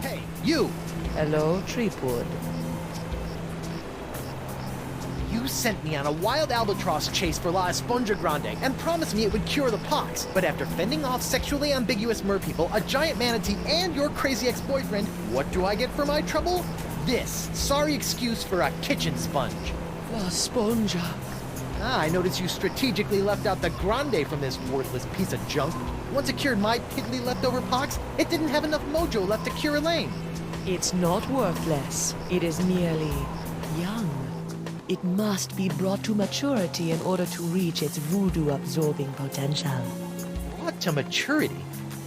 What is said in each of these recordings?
Hey, you! Hello, Treepwood. You sent me on a wild albatross chase for La Esponja Grande and promised me it would cure the pox. But after fending off sexually ambiguous merpeople, a giant manatee, and your crazy ex-boyfriend, what do I get for my trouble? This sorry excuse for a kitchen sponge. La Esponja. I noticed you strategically left out the Grande from this worthless piece of junk. Once it cured my piddly leftover pox, it didn't have enough mojo left to cure Elaine. It's not worthless. It is merely young. It must be brought to maturity in order to reach its voodoo-absorbing potential. Brought to maturity?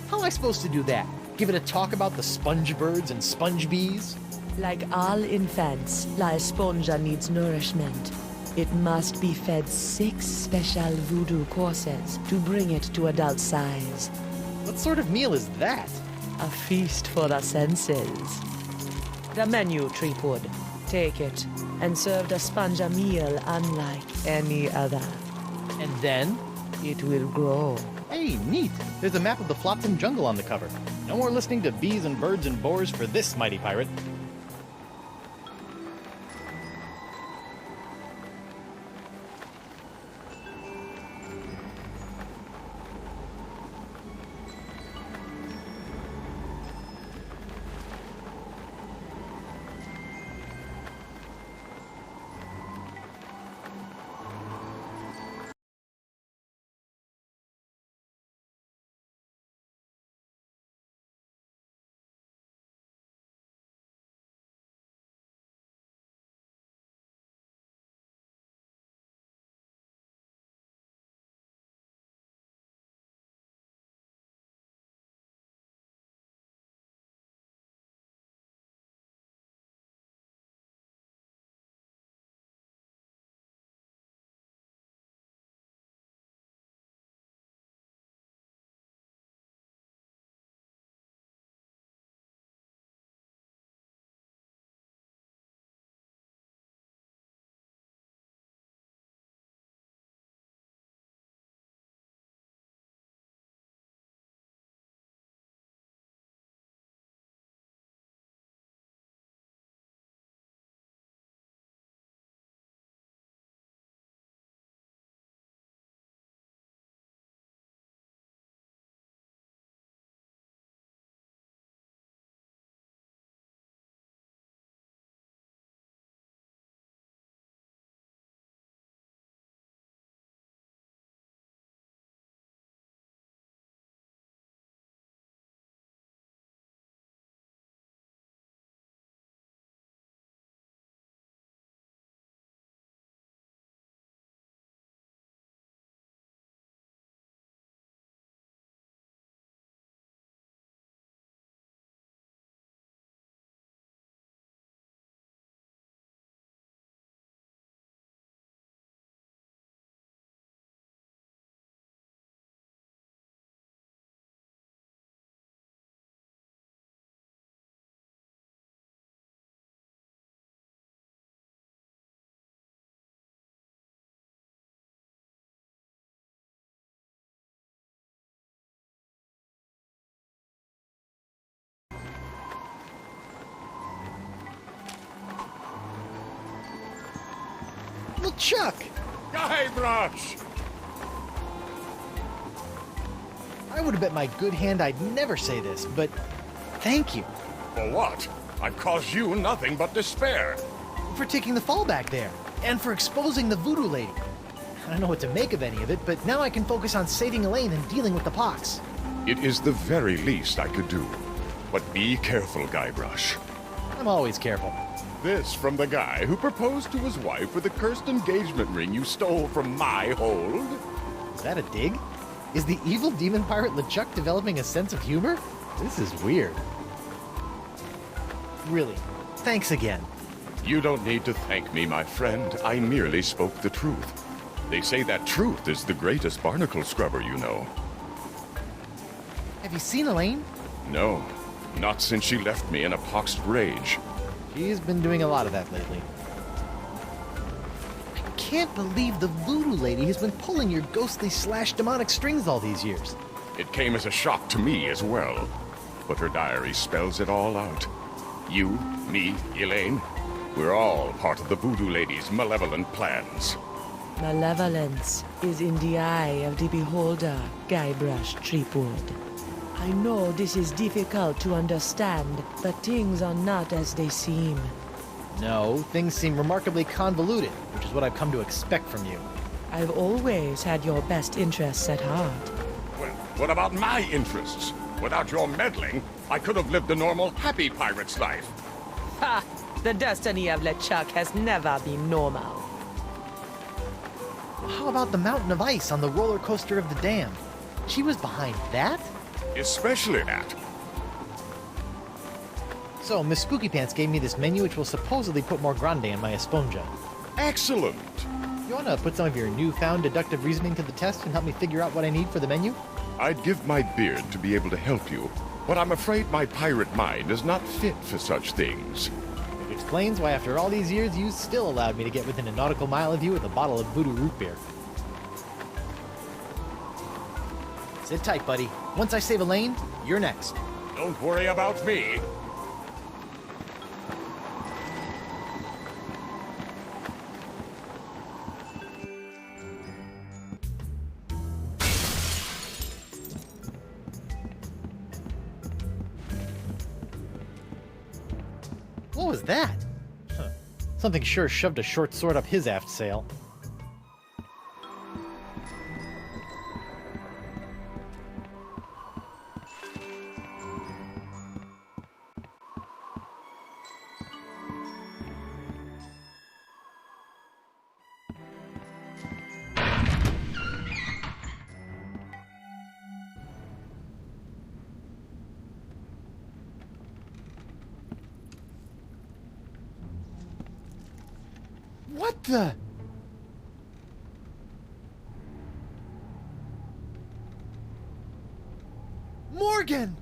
How am I supposed to do that? Give it a talk about the sponge birds and sponge bees? Like all infants, La Esponja needs nourishment. It must be fed 6 special voodoo courses to bring it to adult size. What sort of meal is that? A feast for the senses. The menu, Treepwood. Take it, and serve the sponge a meal unlike any other. And then? It will grow. Hey, neat. There's a map of the Flotsam jungle on the cover. No more listening to bees and birds and boars for this mighty pirate. Well, Chuck! Guybrush! I would have bet my good hand I'd never say this, but thank you For what? I've caused you nothing but despair. for taking the fall back there, and for exposing the voodoo lady. I don't know what to make of any of it, but now I can focus on saving Elaine and dealing with the pox. It is the very least I could do. But be careful, Guybrush. I'm always careful. This from the guy who proposed to his wife with a cursed engagement ring you stole from my hold? Is that a dig? Is the evil demon pirate LeChuck developing a sense of humor? This is weird. Really, thanks again. You don't need to thank me, my friend. I merely spoke the truth. They say that truth is the greatest barnacle scrubber you know. Have you seen Elaine? No, not since she left me in a poxed rage. She's been doing a lot of that lately. I can't believe the voodoo lady has been pulling your ghostly slash demonic strings all these years. It came as a shock to me as well. but her diary spells it all out. You, me, Elaine, we're all part of the Voodoo Lady's malevolent plans. Malevolence is in the eye of the beholder, Guybrush Threepwood. I know this is difficult to understand, but things are not as they seem. No, things seem remarkably convoluted, which is what I've come to expect from you. I've always had your best interests at heart. Well, what about my interests? Without your meddling, I could have lived a normal, happy pirate's life. Ha! The destiny of LeChuck has never been normal. How about the mountain of ice on the roller coaster of the dam? She was behind that? Especially that. So, Miss Spooky Pants gave me this menu which will supposedly put more grande in my esponja. Excellent. You wanna put some of your newfound deductive reasoning to the test and help me figure out what I need for the menu? I'd give my beard to be able to help you, but I'm afraid my pirate mind is not fit for such things. It explains why after all these years you still allowed me to get within a nautical mile of you with a bottle of voodoo root beer. Sit tight, buddy. Once I save Elaine, you're next. Don't worry about me. What was that? Huh. Something sure shoved a short sword up his aft sail. What the? Morgan!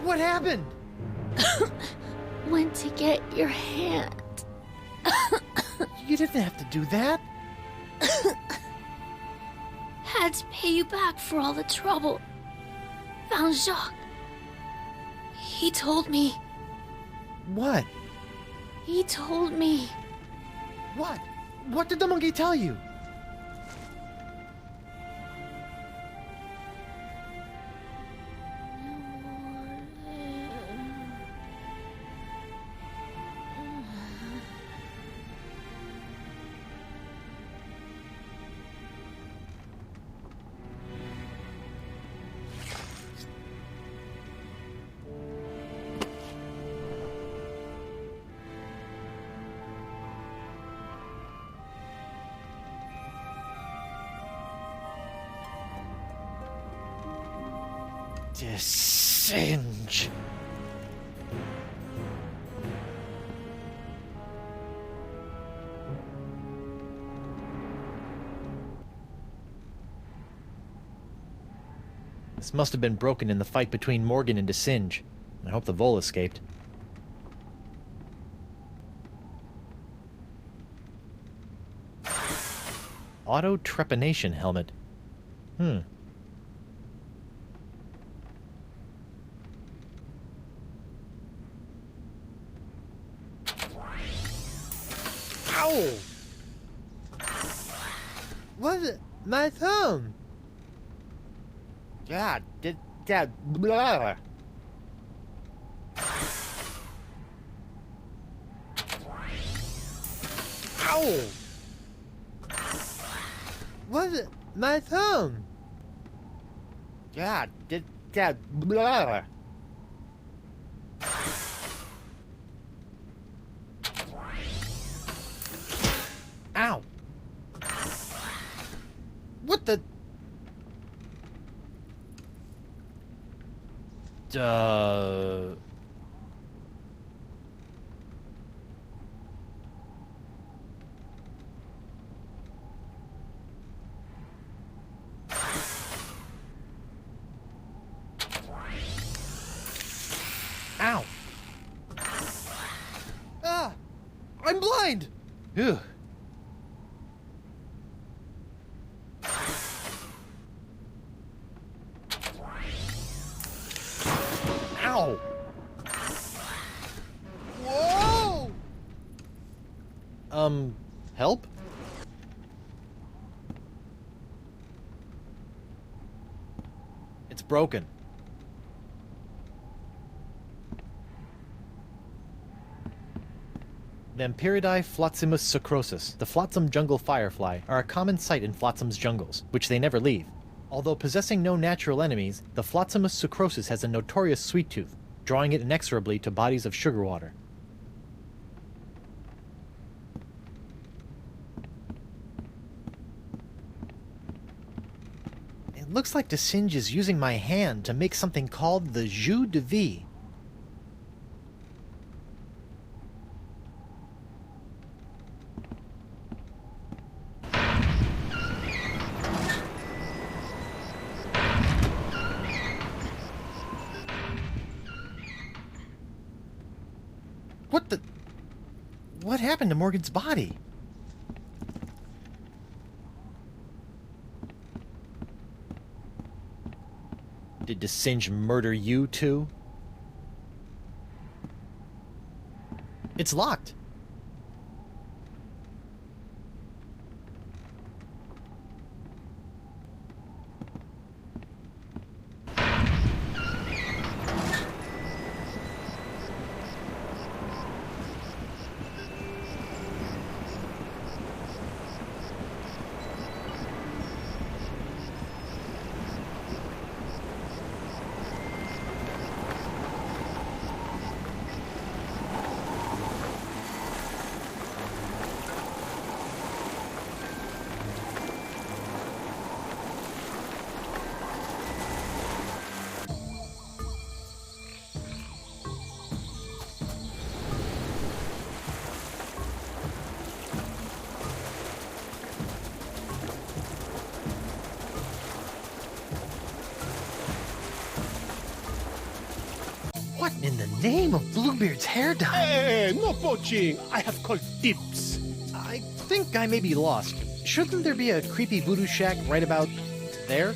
What happened? Went to get your hand. You didn't have to do that. Had to pay you back for all the trouble. Found Jacques. He told me. What? He told me. What? What did the monkey tell you? Singe. This must have been broken in the fight between Morgan and DeSinge. I hope the Vole escaped. Auto trepanation helmet. Ow! What? My thumb! God, that blah. Ow! What? My thumb! God, that blah. Ow! What the? Ow! Ah! I'm blind! Ew. Ow! Whoa! Help? It's broken. Vampiridae flotsimus sucrosus, the flotsam jungle firefly, are a common sight in flotsam's jungles, which they never leave. Although possessing no natural enemies, the flotsimus sucrosus has a notorious sweet tooth, drawing it inexorably to bodies of sugar water. It looks like Desinge is using my hand to make something called the jus de vie. What happened to Morgan's body? Did Desinge murder you too? It's locked. What in the name of Bluebeard's hair dye? Hey, no poaching. I have called dibs. I think I may be lost. Shouldn't there be a creepy voodoo shack right about there?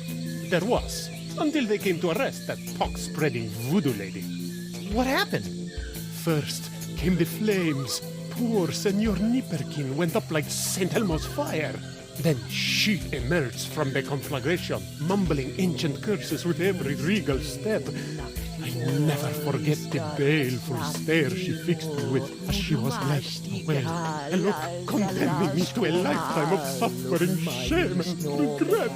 There was, until they came to arrest that pox-spreading voodoo lady. What happened? First came the flames. Poor Senor Nipperkin went up like St. Elmo's fire. Then she emerged from the conflagration, mumbling ancient curses with every regal step. I never forget the baleful stare she fixed me with as she was led away. A look condemning me to a lifetime of suffering, shame, and regret.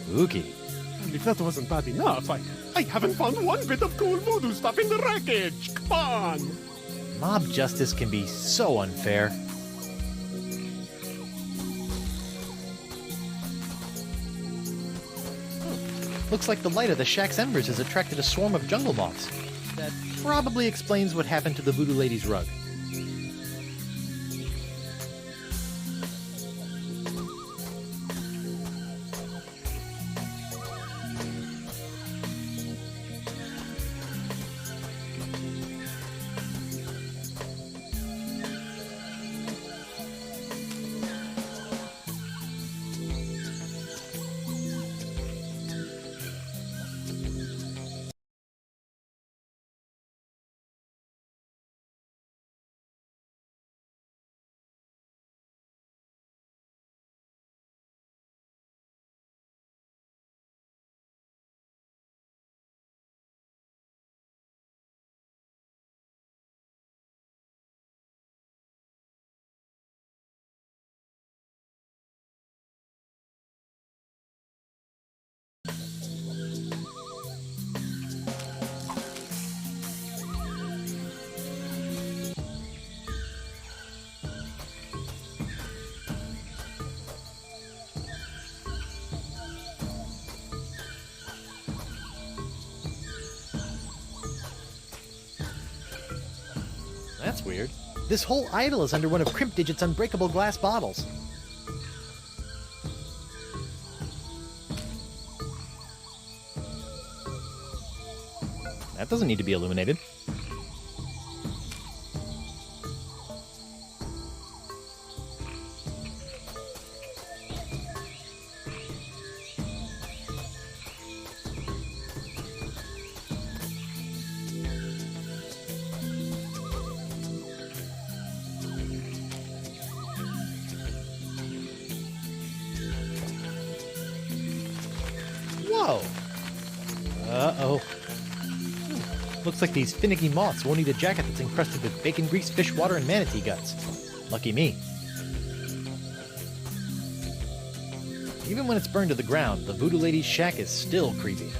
Spooky. And if that wasn't bad enough, I haven't found one bit of cool voodoo stuff in the wreckage. Come on! Mob justice can be so unfair. Looks like the light of the shack's embers has attracted a swarm of jungle moths. That probably explains what happened to the voodoo lady's rug. That's weird. This whole idol is under one of Crimp Digit's unbreakable glass bottles. That doesn't need to be illuminated. Whoa! Uh-oh. Looks like these finicky moths won't eat a jacket that's encrusted with bacon grease, fish water, and manatee guts. Lucky me. Even when it's burned to the ground, the voodoo lady's shack is still creepy.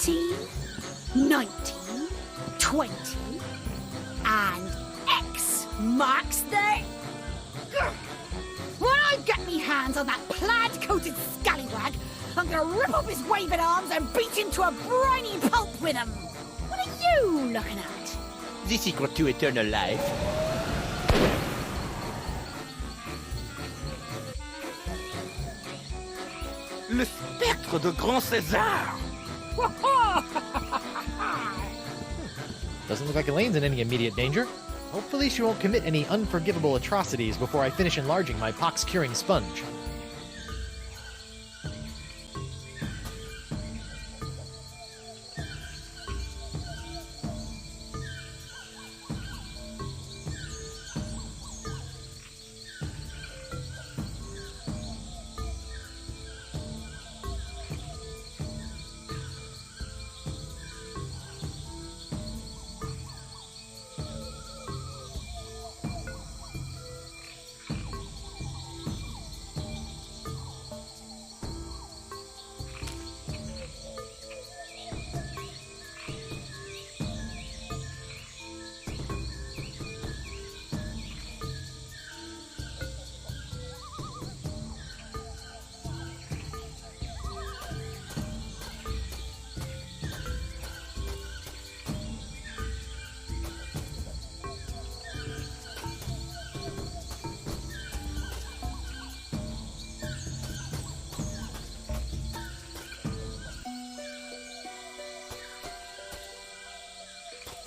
Eighteen, 19, 20, and X marks the... Grr. When I get me hands on that plaid-coated scallywag, I'm gonna rip off his waving arms and beat him to a briny pulp with them. What are you looking at? The secret to eternal life. Le spectre de Grand César! Doesn't look like Elaine's in any immediate danger. Hopefully she won't commit any unforgivable atrocities before I finish enlarging my pox-curing sponge.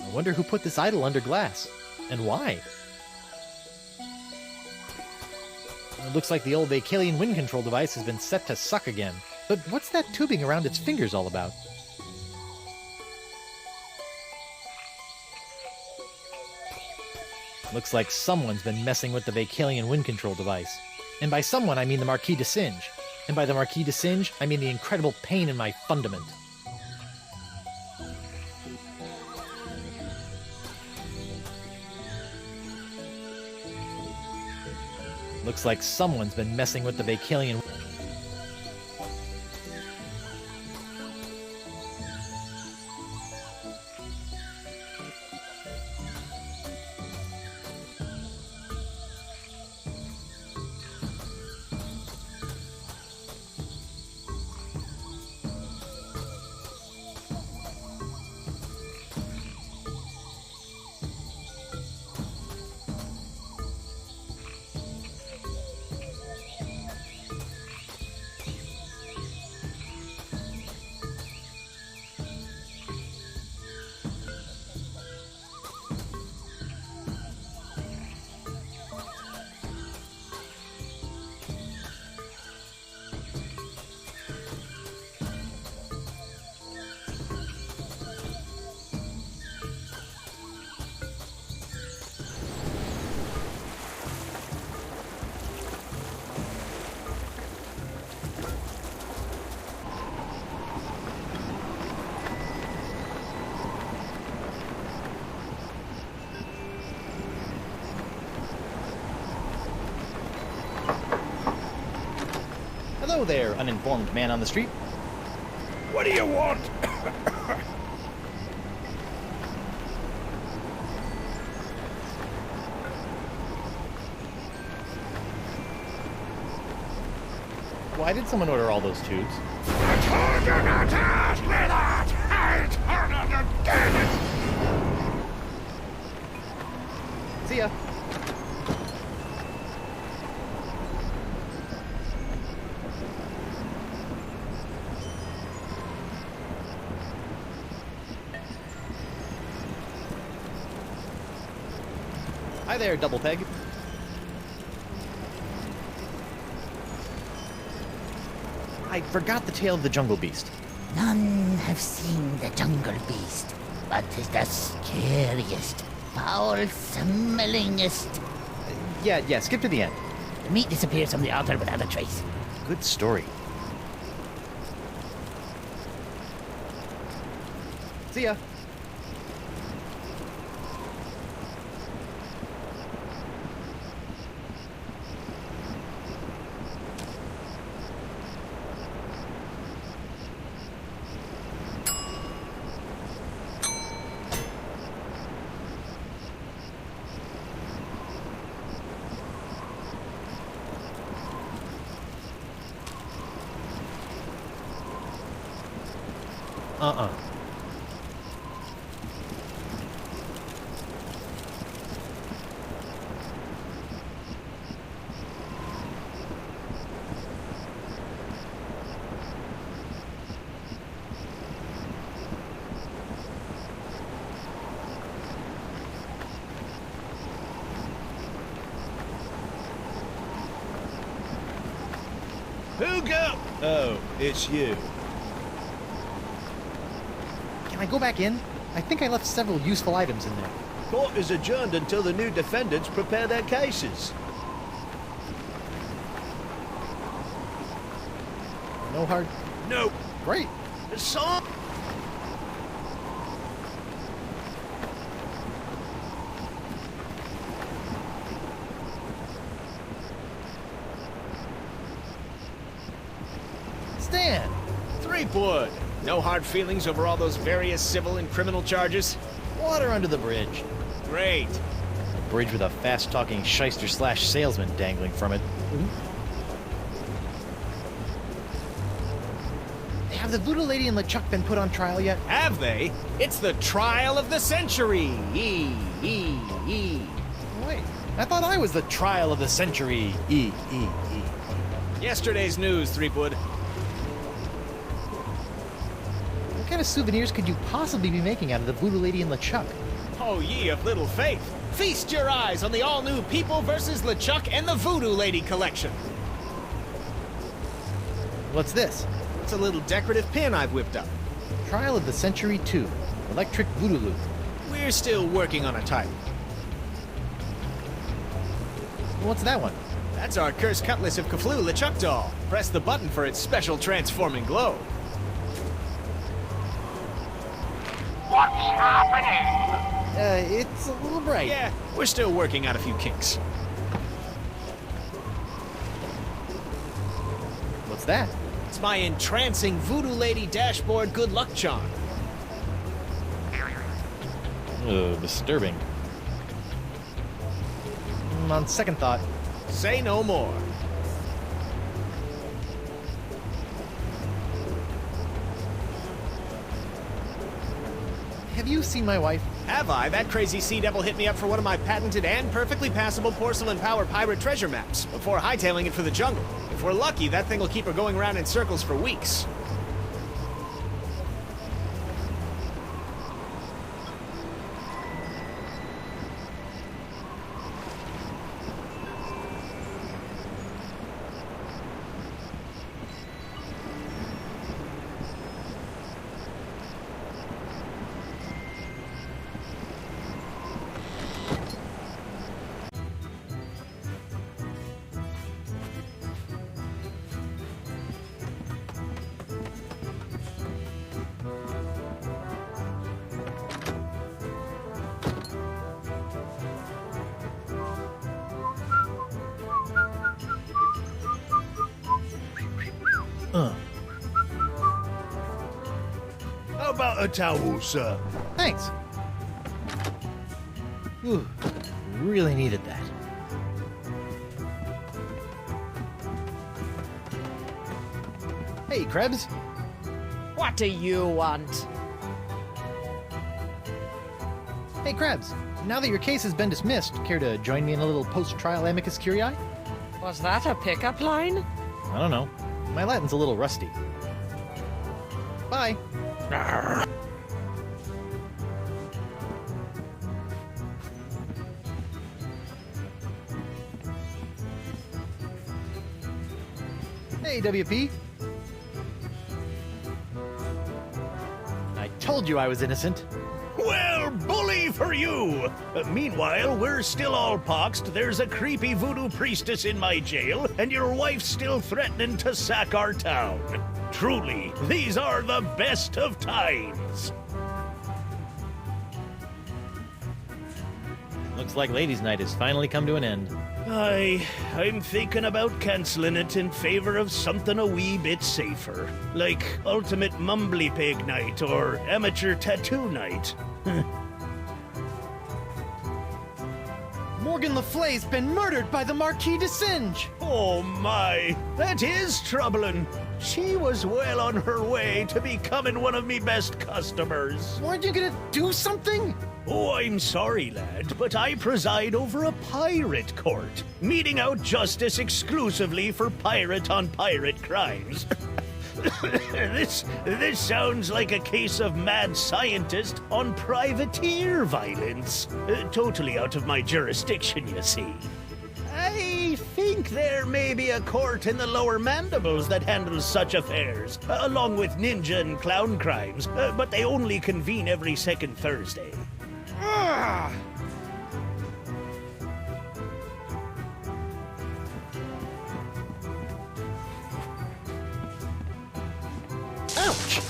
I wonder who put this idol under glass, and why? It looks like the old Vacalian wind control device has been set to suck again. But what's that tubing around its fingers all about? Looks like someone's been messing with the Vacalian wind control device. And by someone, I mean the Marquis de Singe. And by the Marquis de Singe, I mean the incredible pain in my fundament. Looks like someone's been messing with the Vacalian... Hello there, uninformed man on the street. What do you want? Why did someone order all those tubes? I told you not to ask me that! I told you to get it! there, Double Peg. I forgot the tale of the jungle beast. None have seen the jungle beast, but 'tis the scariest, foul-smellingest. Yeah, skip to the end. The meat disappears from the altar without a trace. Good story. See ya. Uh-uh. Who go? Oh, it's you. Can I go back in? I think I left several useful items in there. Court is adjourned until the new defendants prepare their cases. No hard... No. Great. Song. Stan! Threepwood! No hard feelings over all those various civil and criminal charges? Water under the bridge. Great. A bridge with a fast-talking shyster/salesman dangling from it. Have the Voodoo Lady and LeChuck been put on trial yet? Have they? It's the trial of the century! Wait, I thought I was the trial of the century. Yesterday's news, Threepwood. What kind of souvenirs could you possibly be making out of the Voodoo Lady and LeChuck? Oh, ye of little faith! Feast your eyes on the all-new People vs. LeChuck and the Voodoo Lady collection! What's this? It's a little decorative pin I've whipped up. Trial of the Century 2. Electric Voodoo Loop. We're still working on a title. What's that one? That's our cursed cutlass of Cthulhu LeChuck doll. Press the button for its special transforming glow. What's happening? It's a little bright. Yeah, we're still working out a few kinks. What's that? It's my entrancing Voodoo Lady dashboard good luck charm. Disturbing. On second thought. Say no more. Have you seen my wife? Have I? That crazy sea devil hit me up for one of my patented and perfectly passable porcelain power pirate treasure maps before hightailing it for the jungle. If we're lucky, that thing will keep her going around in circles for weeks. How about a towel, sir? Thanks. Ooh, really needed that. Hey, Krebs. What do you want? Hey, Krebs. Now that your case has been dismissed, care to join me in a little post-trial amicus curiae? Was that a pickup line? I don't know. My Latin's a little rusty. Bye. Hey, WP. I told you I was innocent. Well, bully for you! Meanwhile, we're still all poxed, there's a creepy voodoo priestess in my jail, and your wife's still threatening to sack our town. Truly, these are the best of times. Looks like Ladies' Night has finally come to an end. I'm thinking about canceling it in favor of something a wee bit safer. Like Ultimate Mumbly Pig Night or Amateur Tattoo Night. Morgan Le Fay's been murdered by the Marquis de Singe. Oh my, that is troubling. She was well on her way to becoming one of me best customers. Weren't you gonna do something? Oh, I'm sorry, lad, but I preside over a pirate court, meting out justice exclusively for pirate-on-pirate crimes. This sounds like a case of mad scientist on privateer violence. Totally out of my jurisdiction, you see. I think there may be a court in the lower mandibles that handles such affairs, along with ninja and clown crimes, but they only convene every second Thursday. Ah! Ouch!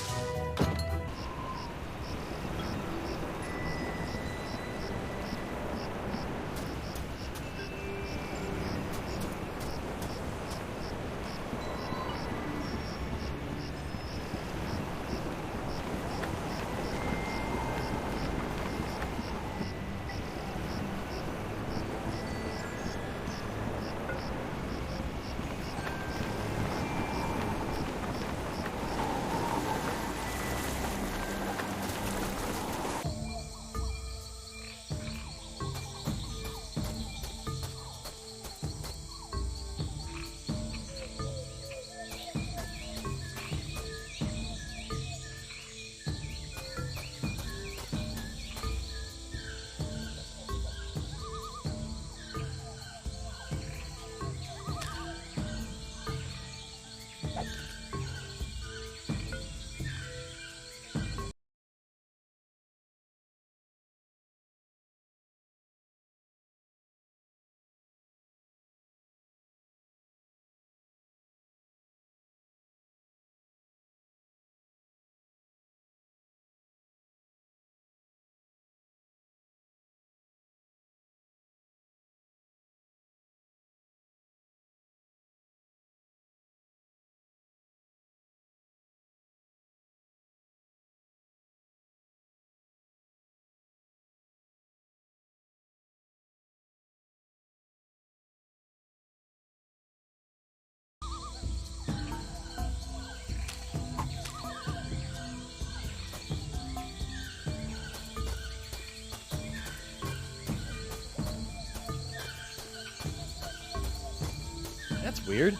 That's weird.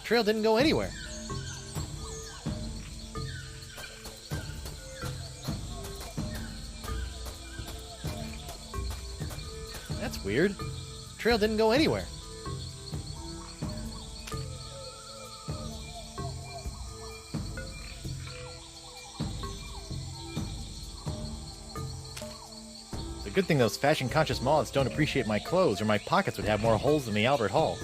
Trail didn't go anywhere. That's weird. Trail didn't go anywhere. It's a good thing those fashion-conscious moths don't appreciate my clothes, or my pockets would have more holes than the Albert Hall.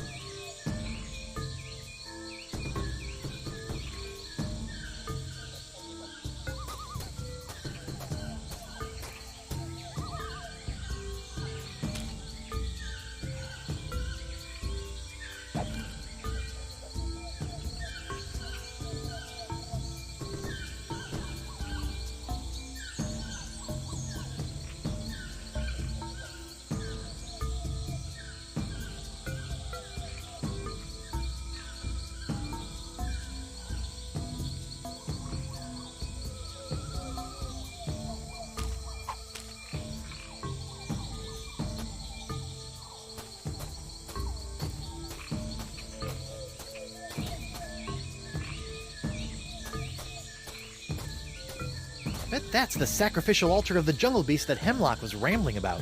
Bet that's the sacrificial altar of the jungle beast that Hemlock was rambling about.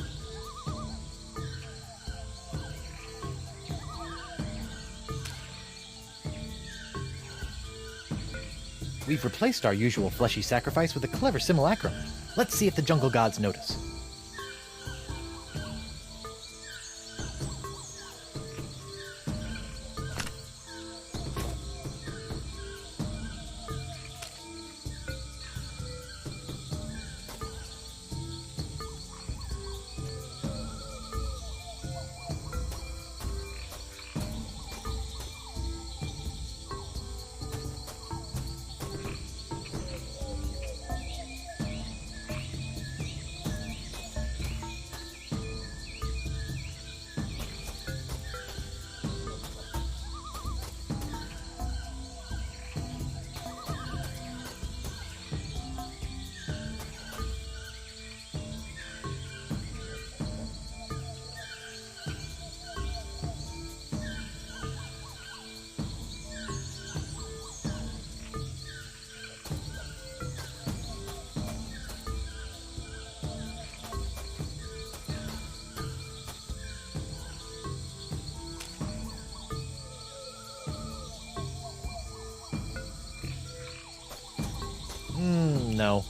We've replaced our usual fleshy sacrifice with a clever simulacrum. Let's see if the jungle gods notice. No.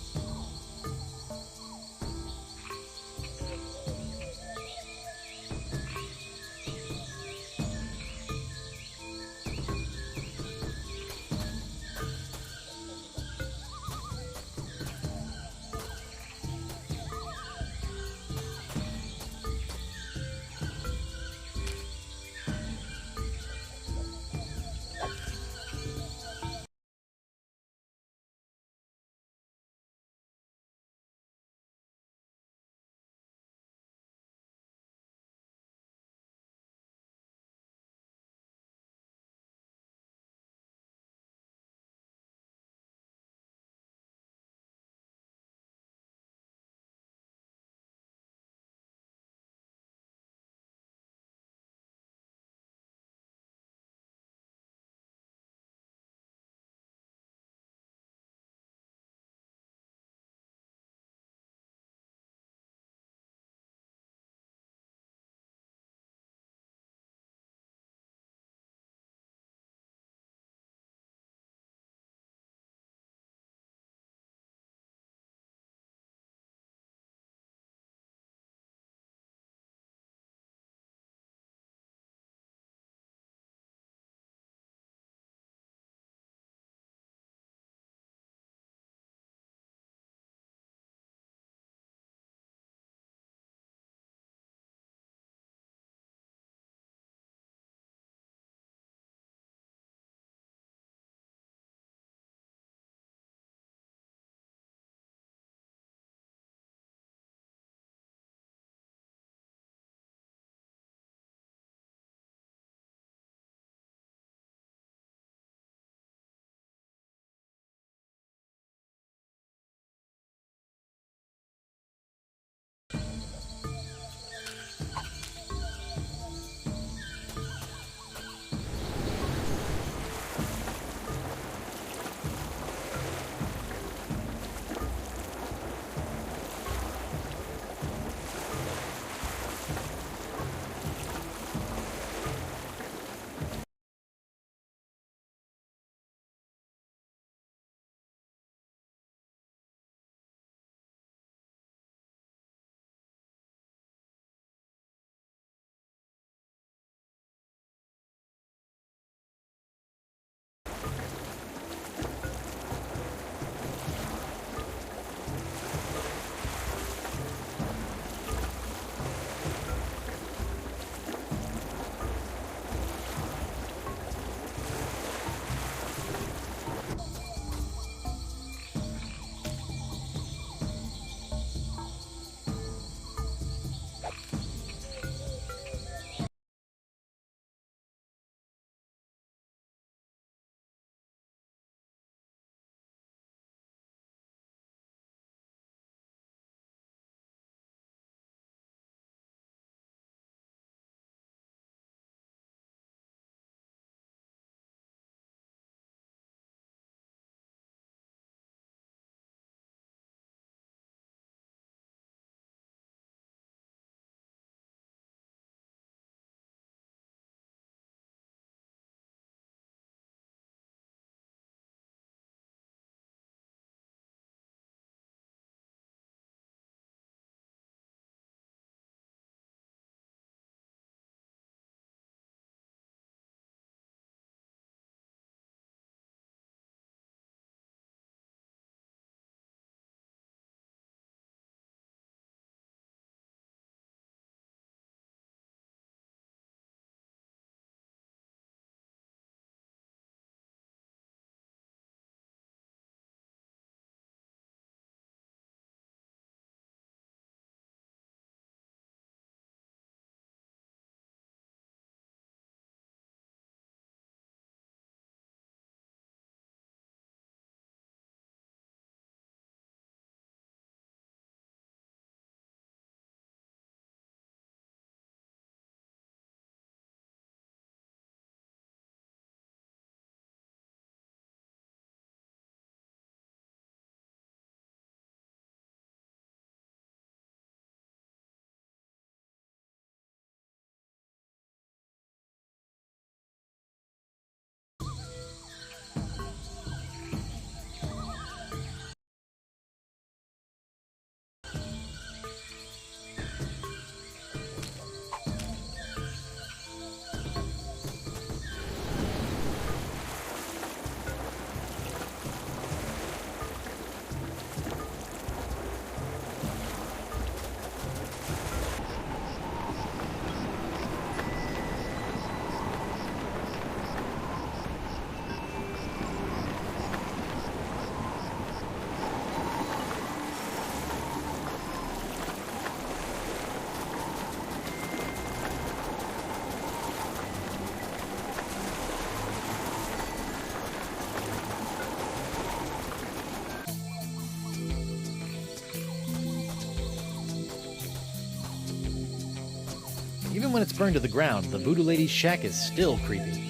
Even when it's burned to the ground, the voodoo lady's shack is still creepy.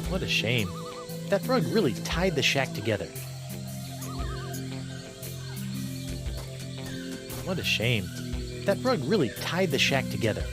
What a shame. That rug really tied the shack together. What a shame. That rug really tied the shack together.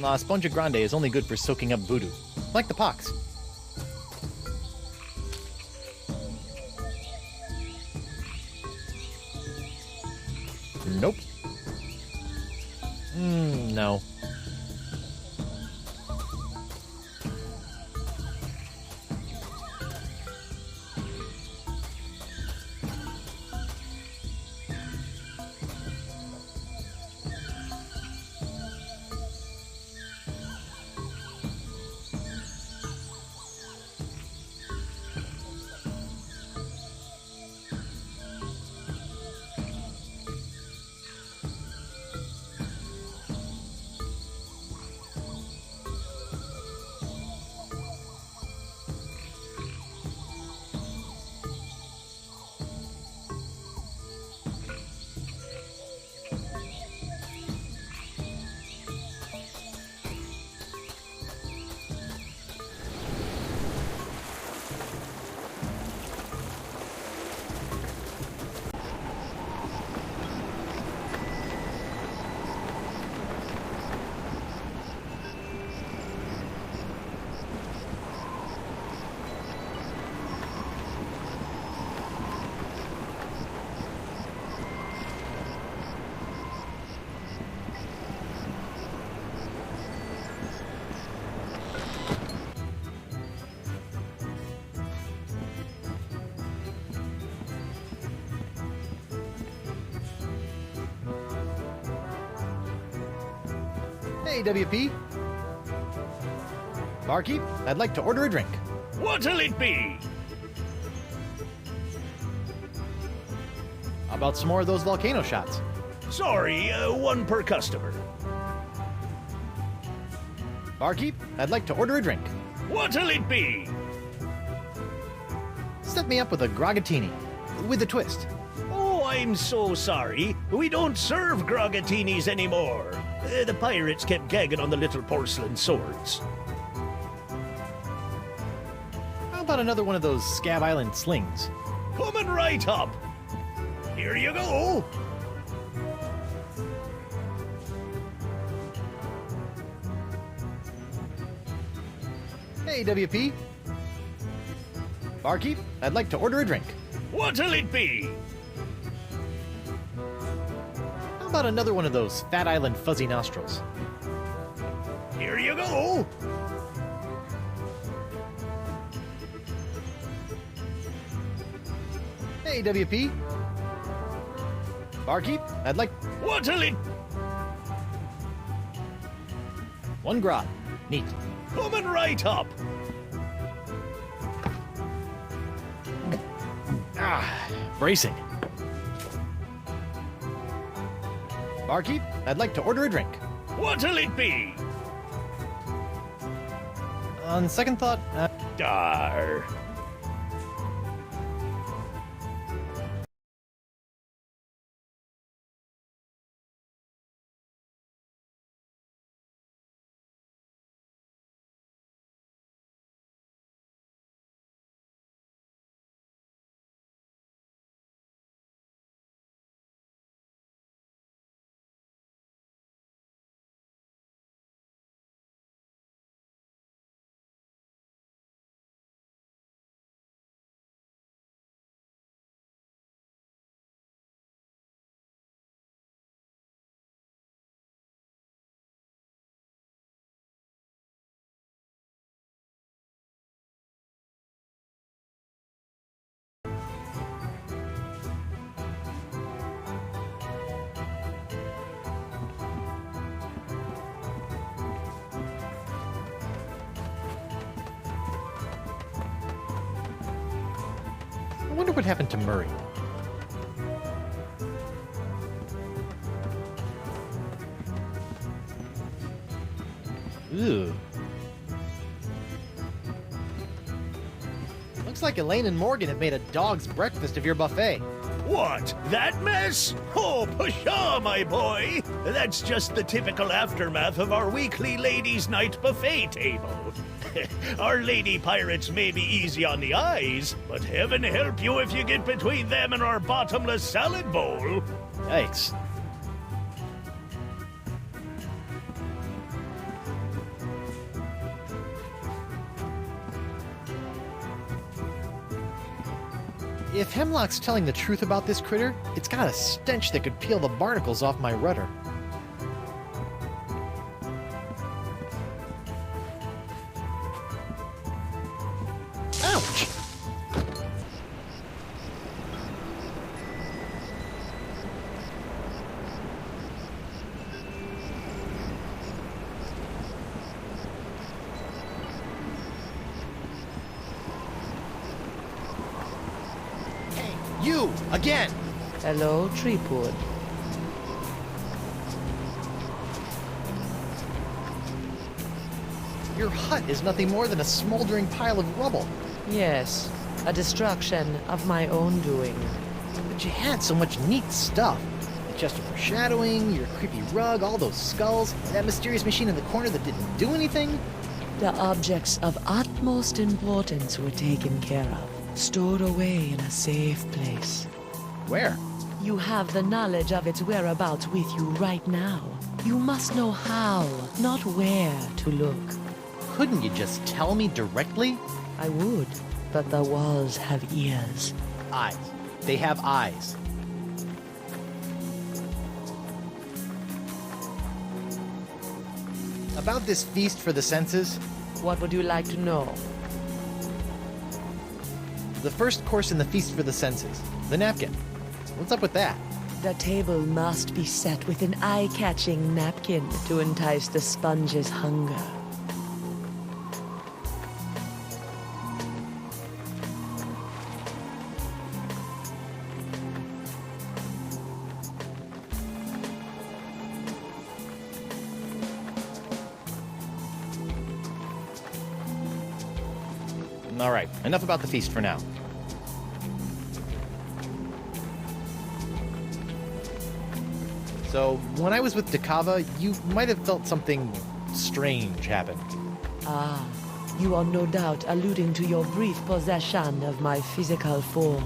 La Esponja Grande is only good for soaking up voodoo, like the pox. Nope. No. Hey, WP. Barkeep, I'd like to order a drink. What'll it be? How about some more of those volcano shots? Sorry, one per customer. Barkeep, I'd like to order a drink. What'll it be? Set me up with a grogatini. With a twist. Oh, I'm so sorry. We don't serve grogatinis anymore. The pirates kept gagging on the little porcelain swords. How about another one of those Scab Island slings? Coming right up. Here you go. Hey, WP. Barkeep, I'd like to order a drink. What'll it be? How about another one of those Fat Island fuzzy nostrils? Here you go. Hey, WP. Barkeep, I'd like What'll it... one grog. Neat. Coming right up. Bracing. Barkeep, I'd like to order a drink. What'll it be? On second thought, Dar. I wonder what happened to Murray. Ooh. Looks like Elaine and Morgan have made a dog's breakfast of your buffet. What? That mess? Oh, pshaw, my boy. That's just the typical aftermath of our weekly ladies' night buffet table. Our lady pirates may be easy on the eyes, but heaven help you if you get between them and our bottomless salad bowl. Yikes. If Hemlock's telling the truth about this critter, it's got a stench that could peel the barnacles off my rudder. Ouch! Hey, you! Again! Hello, Treepwood. Your hut is nothing more than a smoldering pile of rubble. Yes, a destruction of my own doing. But you had so much neat stuff. The chest of foreshadowing, your creepy rug, all those skulls, that mysterious machine in the corner that didn't do anything. The objects of utmost importance were taken care of, stored away in a safe place. Where? You have the knowledge of its whereabouts with you right now. You must know how, not where, to look. Couldn't you just tell me directly? I would, but the walls have ears. Eyes. They have eyes. About this feast for the senses, What would you like to know? the first course in the feast for the senses, the napkin. What's up with that? The table must be set with an eye-catching napkin to entice the sponge's hunger. All right, enough about the feast for now. So, when I was with Dakava, you might have felt something strange happen. Ah, you are no doubt alluding to your brief possession of my physical form.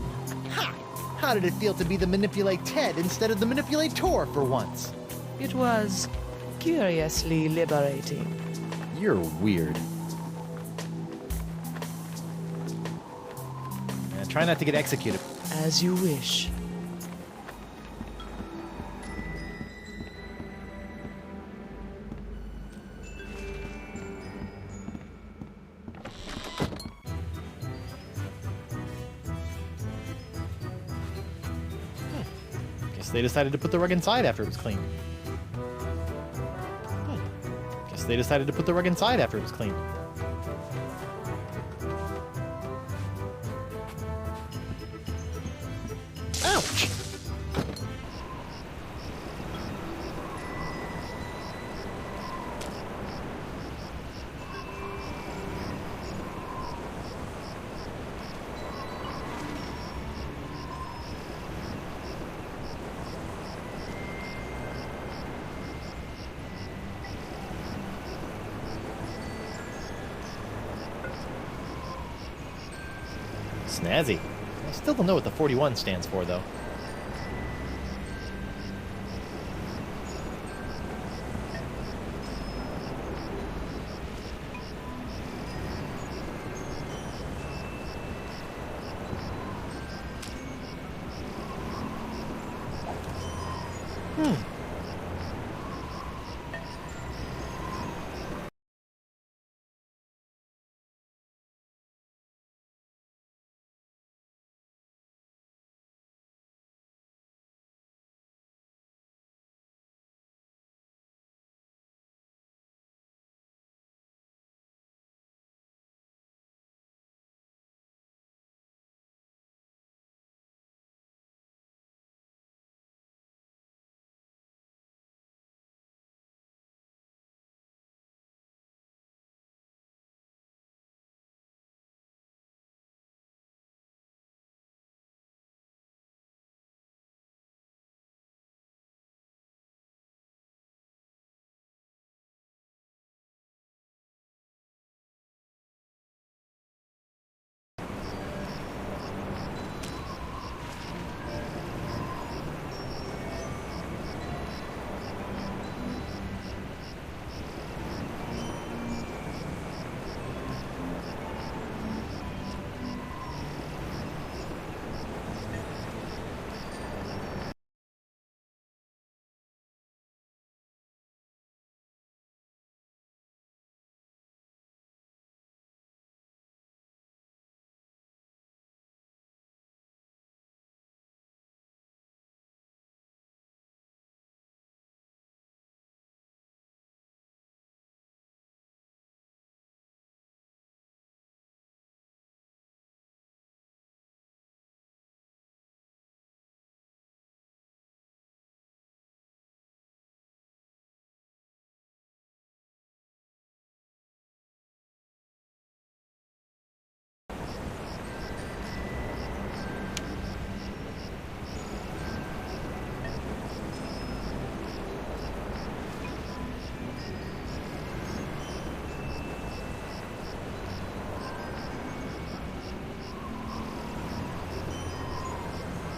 Ha! How did it feel to be the Manipulate Ted instead of the Manipulator for once? It was curiously liberating. You're weird. Try not to get executed. As you wish. Guess they decided to put the rug inside after it was clean. Guess they decided to put the rug inside after it was clean. Ouch! Snazzy. I still don't know what the 41 stands for, though.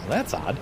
That's odd.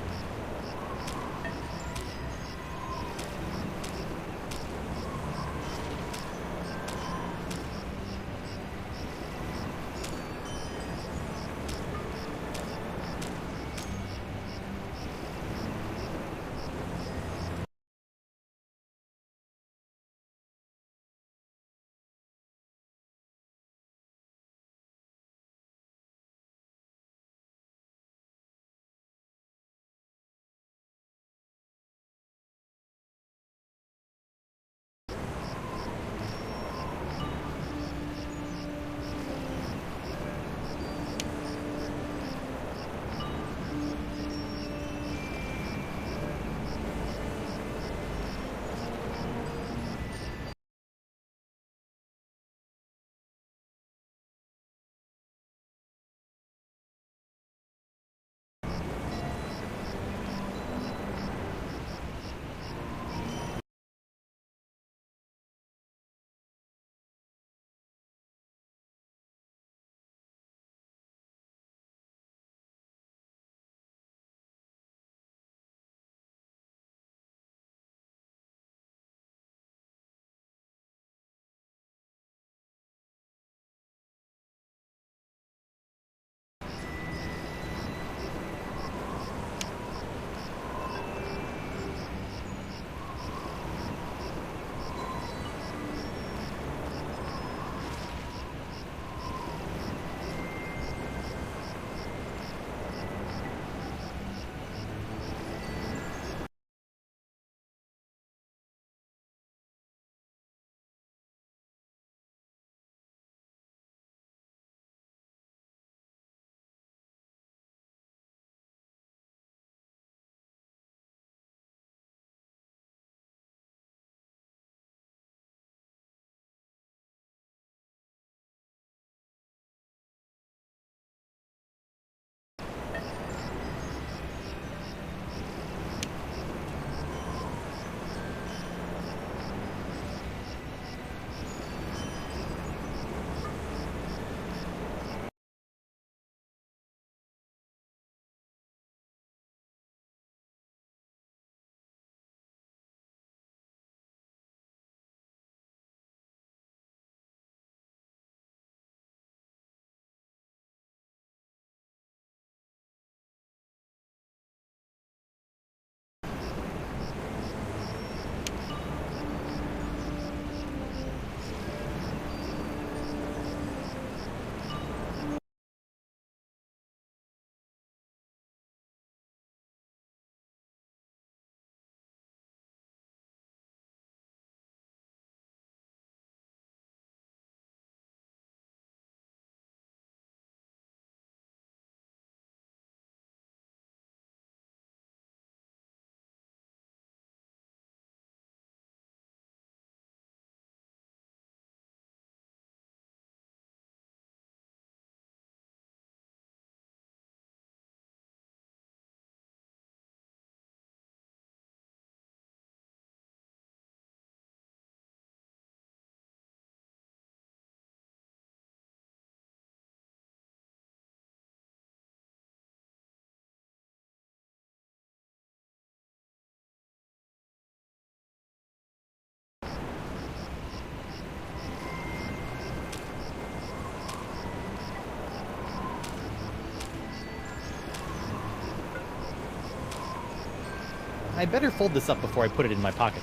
I better fold this up before I put it in my pocket.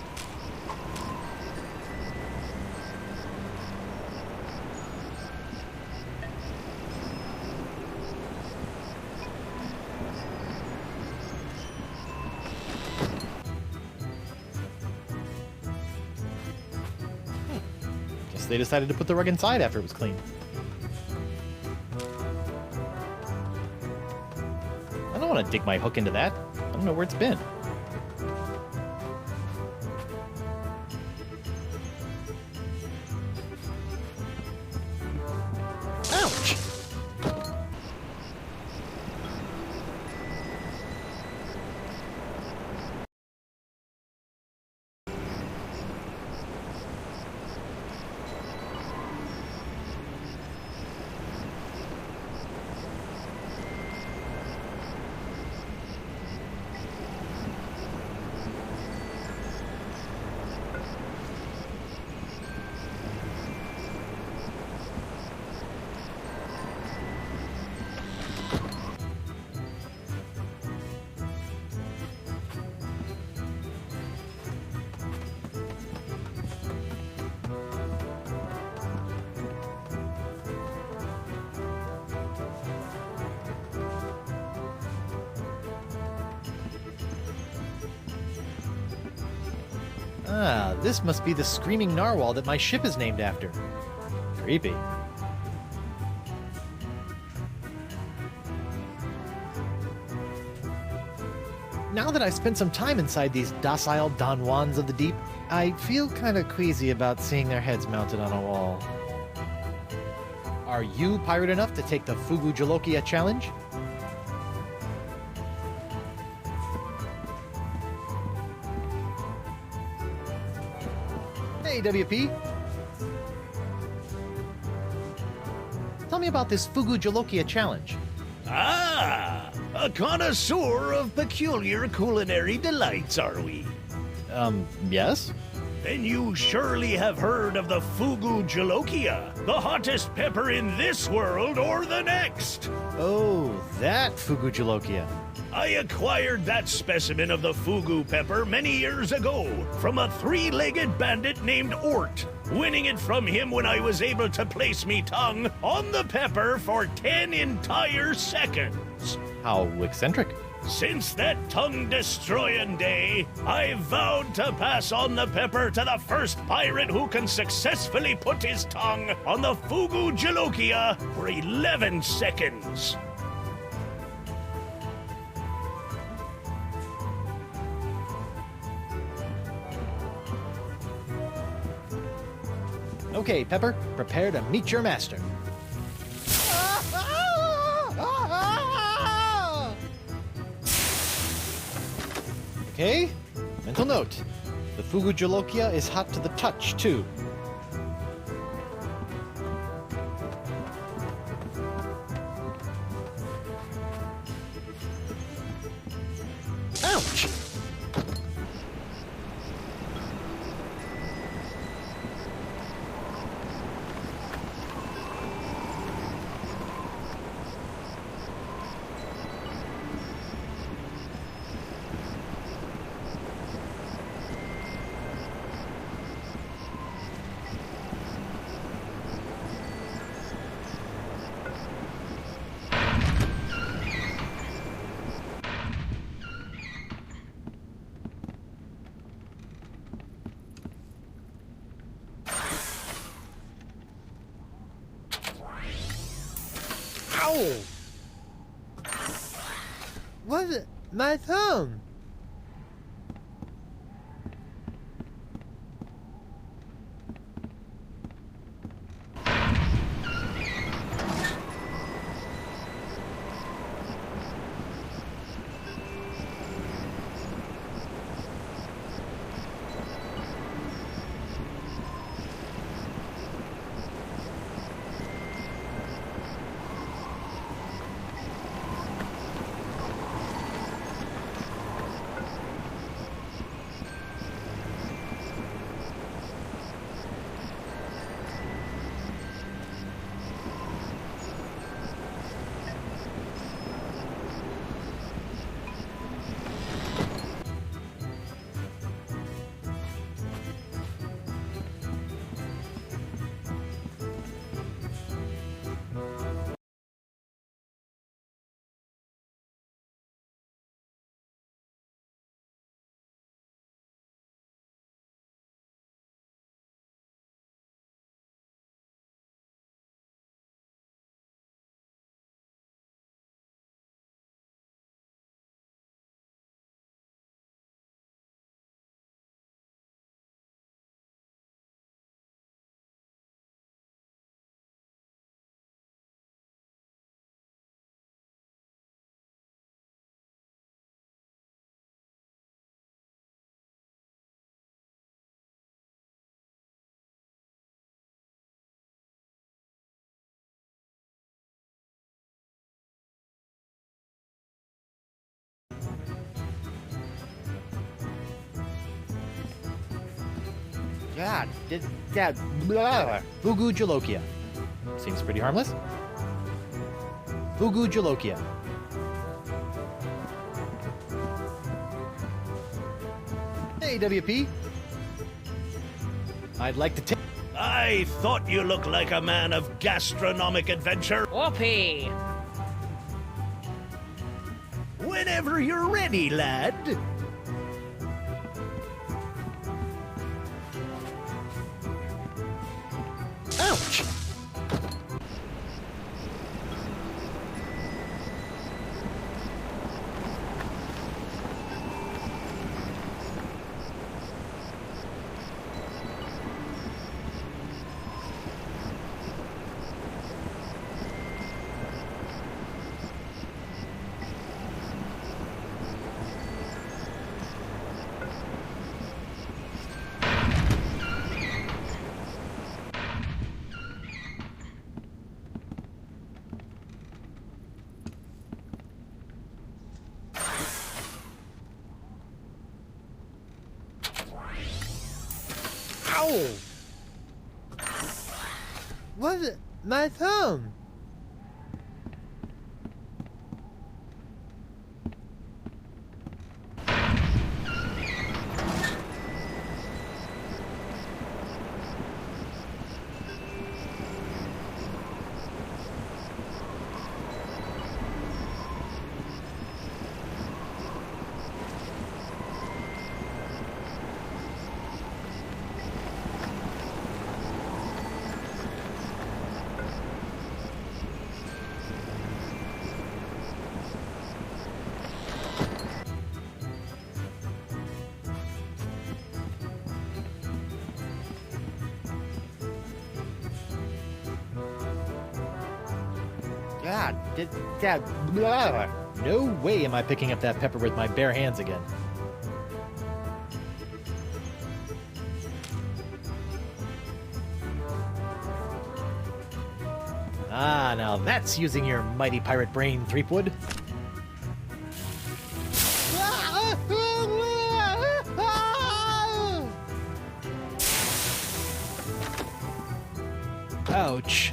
Guess they decided to put the rug inside after it was clean. I don't want to dig my hook into that. I don't know where it's been. Ouch! Ah, this must be the screaming narwhal that my ship is named after. Creepy. Now that I've spent some time inside these docile Don Juans of the deep, I feel kind of queasy about seeing their heads mounted on a wall. Are you pirate enough to take the Fugu Jalokia challenge? Hey, WP. Tell me about this Fugu Jalokia challenge. Ah, a connoisseur of peculiar culinary delights, are we? Yes? Then you surely have heard of the Fugu Jalokia, the hottest pepper in this world or the next. Oh, that Fugu Jalokia. I acquired that specimen of the Fugu pepper many years ago from a three-legged bandit named Ort, winning it from him when I was able to place me tongue on the pepper for 10 entire seconds. How eccentric. Since that tongue-destroying day, I vowed to pass on the pepper to the first pirate who can successfully put his tongue on the Fugu Jalokia for 11 seconds. Okay, Pepper, prepare to meet your master. Okay, mental note. The Fugu Jalokia is hot to the touch, too. Ouch! Ow! What's it? My thumb! God, Dad, Fugu Jalokia. Seems pretty harmless. Fugu Jalokia. Hey, WP. I'd like to take... I thought you looked like a man of gastronomic adventure. Whoopee! Whenever you're ready, lad. Ouch! Ow! What? My thumb! God, Dad, no way am I picking up that pepper with my bare hands again. Ah, now that's using your mighty pirate brain, Threepwood. Ouch.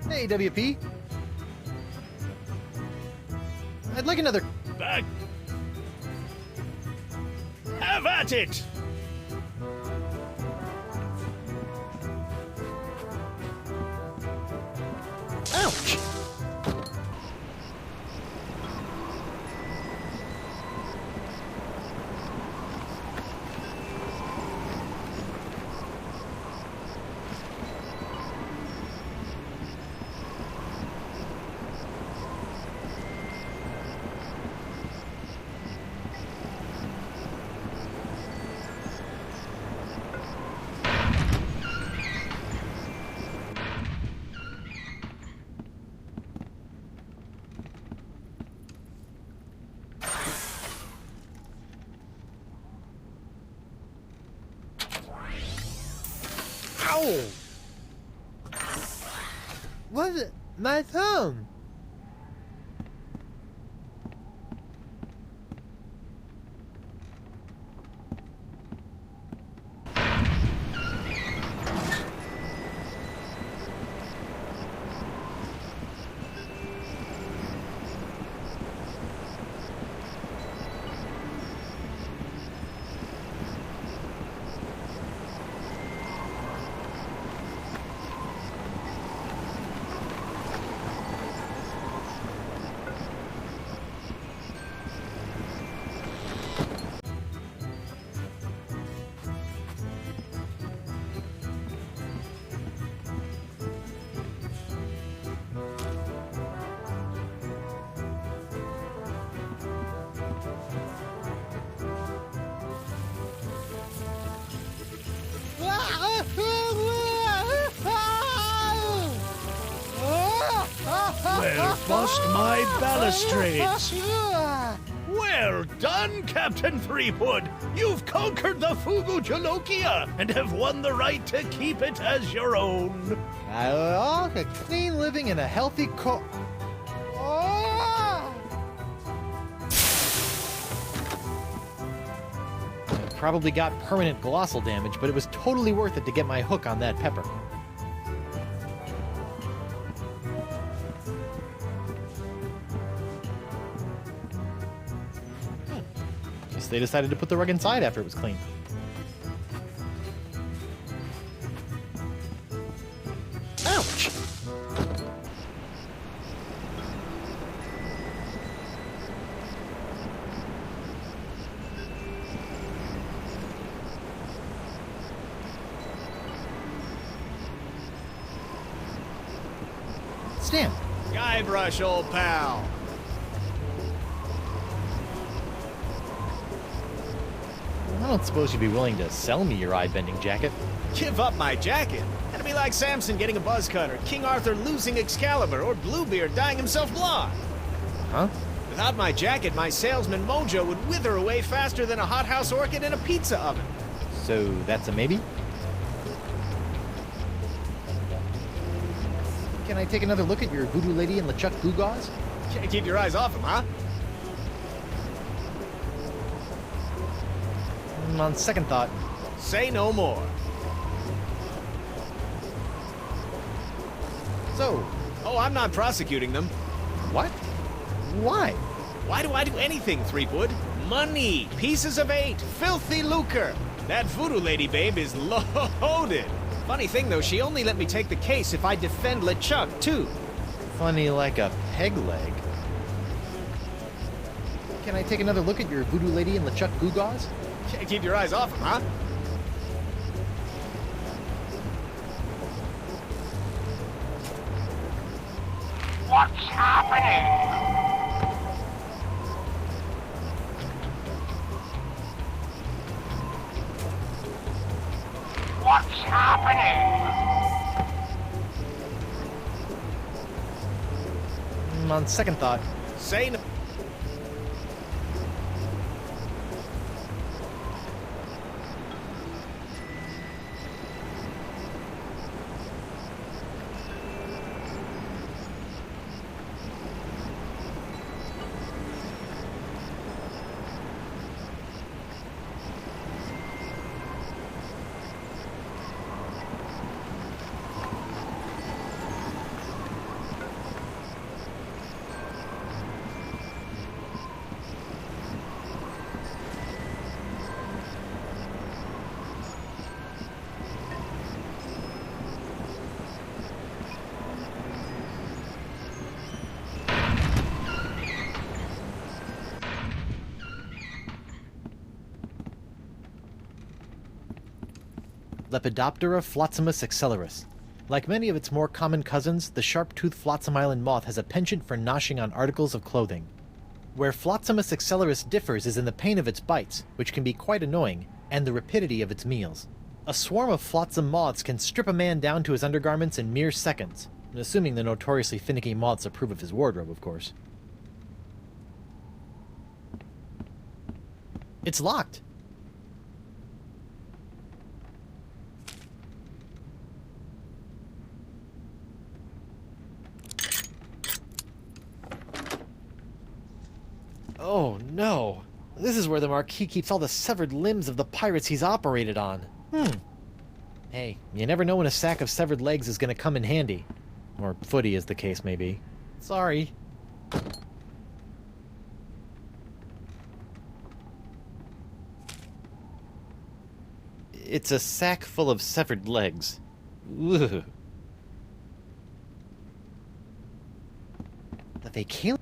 Hey, WP. I'd like another... Back. Have at it! Ouch! Ow! What? My thumb! Well, bust my balustrades. Well done, Captain Threepwood! You've conquered the Fugu Jalokia and have won the right to keep it as your own. A clean living and a healthy Probably got permanent glossal damage, but it was totally worth it to get my hook on that pepper. Guess they decided to put the rug inside after it was clean. Ouch! Stan. Guybrush, old pal. I don't suppose you'd be willing to sell me your eye-bending jacket. Give up my jacket? That'd be like Samson getting a buzz cut, or King Arthur losing Excalibur, or Bluebeard dyeing himself blonde. Huh? Without my jacket, my salesman mojo would wither away faster than a hothouse orchid in a pizza oven. So that's a maybe? Can I take another look at your voodoo lady and LeChuck gewgaws? Can't keep your eyes off him, huh? On second thought. Say no more. So. Oh, I'm not prosecuting them. What? Why? Why do I do anything, Threepwood? Money, pieces of 8, filthy lucre. That voodoo lady babe is loaded. Funny thing, though, she only let me take the case if I defend LeChuck, too. Funny like a peg leg. Can I take another look at your voodoo lady and LeChuck gewgaws? Can't keep your eyes off him, huh? What's happening? What's happening? On second thought. Say no. Lepidoptera flotzimus accelerus. Like many of its more common cousins, the sharp-toothed flotsam island moth has a penchant for noshing on articles of clothing. Where Flotzimus accelerus differs is in the pain of its bites, which can be quite annoying, and the rapidity of its meals. A swarm of flotsam moths can strip a man down to his undergarments in mere seconds, assuming the notoriously finicky moths approve of his wardrobe, of course. It's locked. Oh no. This is where the Marquis keeps all the severed limbs of the pirates he's operated on. Hey, you never know when a sack of severed legs is gonna come in handy. Or footy, as the case may be. Sorry. It's a sack full of severed legs. Ugh. The Vacalian.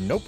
Nope.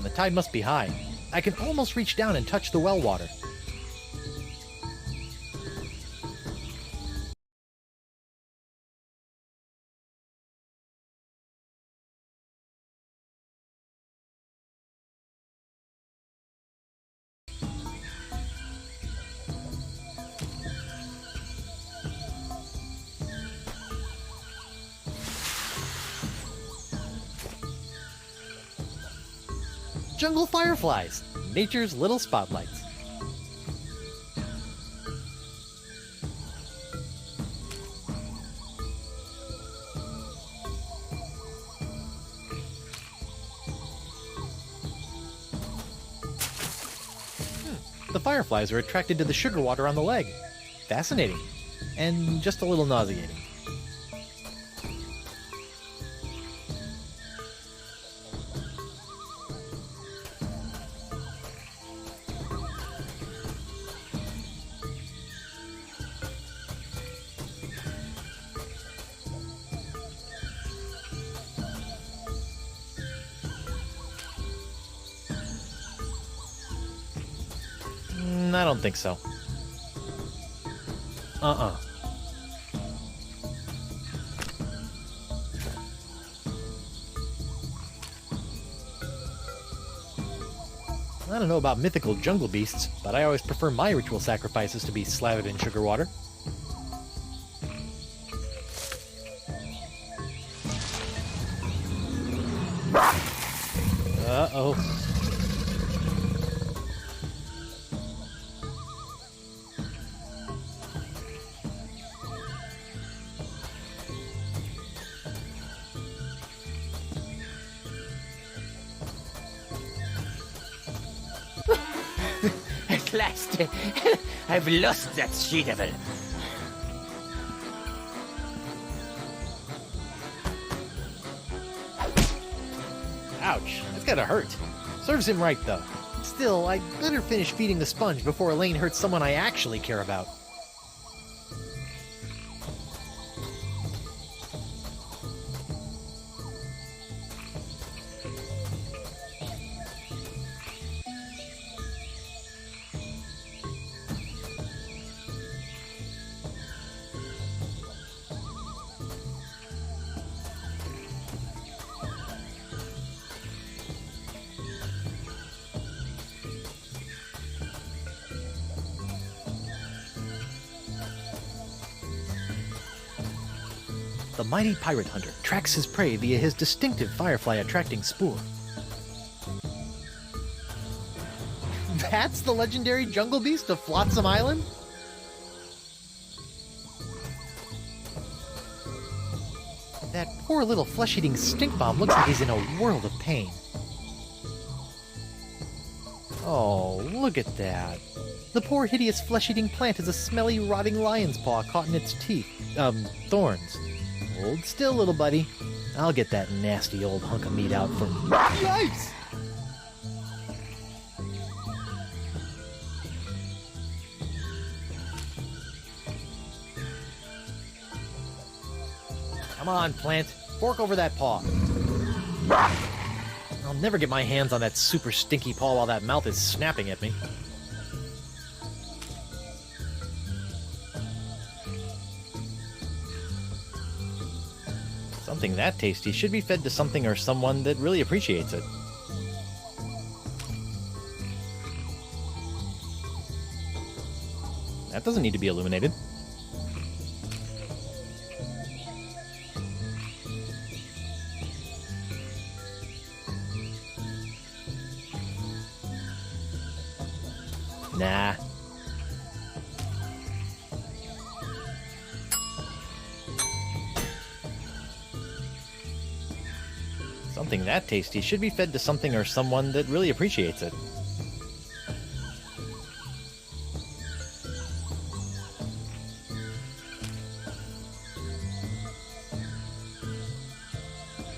The tide must be high. I can almost reach down and touch the well water. Jungle fireflies, nature's little spotlights. The fireflies are attracted to the sugar water on the leg. Fascinating. And just a little nauseating. I don't think so. Uh-uh. I don't know about mythical jungle beasts, but I always prefer my ritual sacrifices to be slathered in sugar water. Uh-oh. At last, I've lost that she-devil. Ouch, that's gotta hurt. Serves him right, though. Still, I'd better finish feeding the sponge before Elaine hurts someone I actually care about. The mighty pirate hunter tracks his prey via his distinctive firefly-attracting spoor. That's the legendary jungle beast of Flotsam Island? That poor little flesh-eating stink bomb looks like he's in a world of pain. Oh, look at that. The poor hideous flesh-eating plant has a smelly, rotting lion's paw caught in its teeth. Thorns. Hold still, little buddy. I'll get that nasty old hunk of meat out for... Yikes! Come on, plant. Fork over that paw. I'll never get my hands on that super stinky paw while that mouth is snapping at me. Something that tasty should be fed to something or someone that really appreciates it. That doesn't need to be illuminated. Nah. Something that tasty should be fed to something or someone that really appreciates it.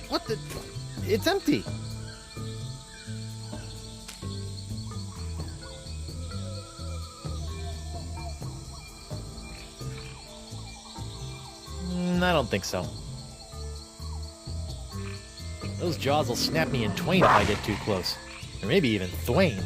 What the? It's empty! I don't think so. Those jaws will snap me in twain if I get too close. Or maybe even thwain.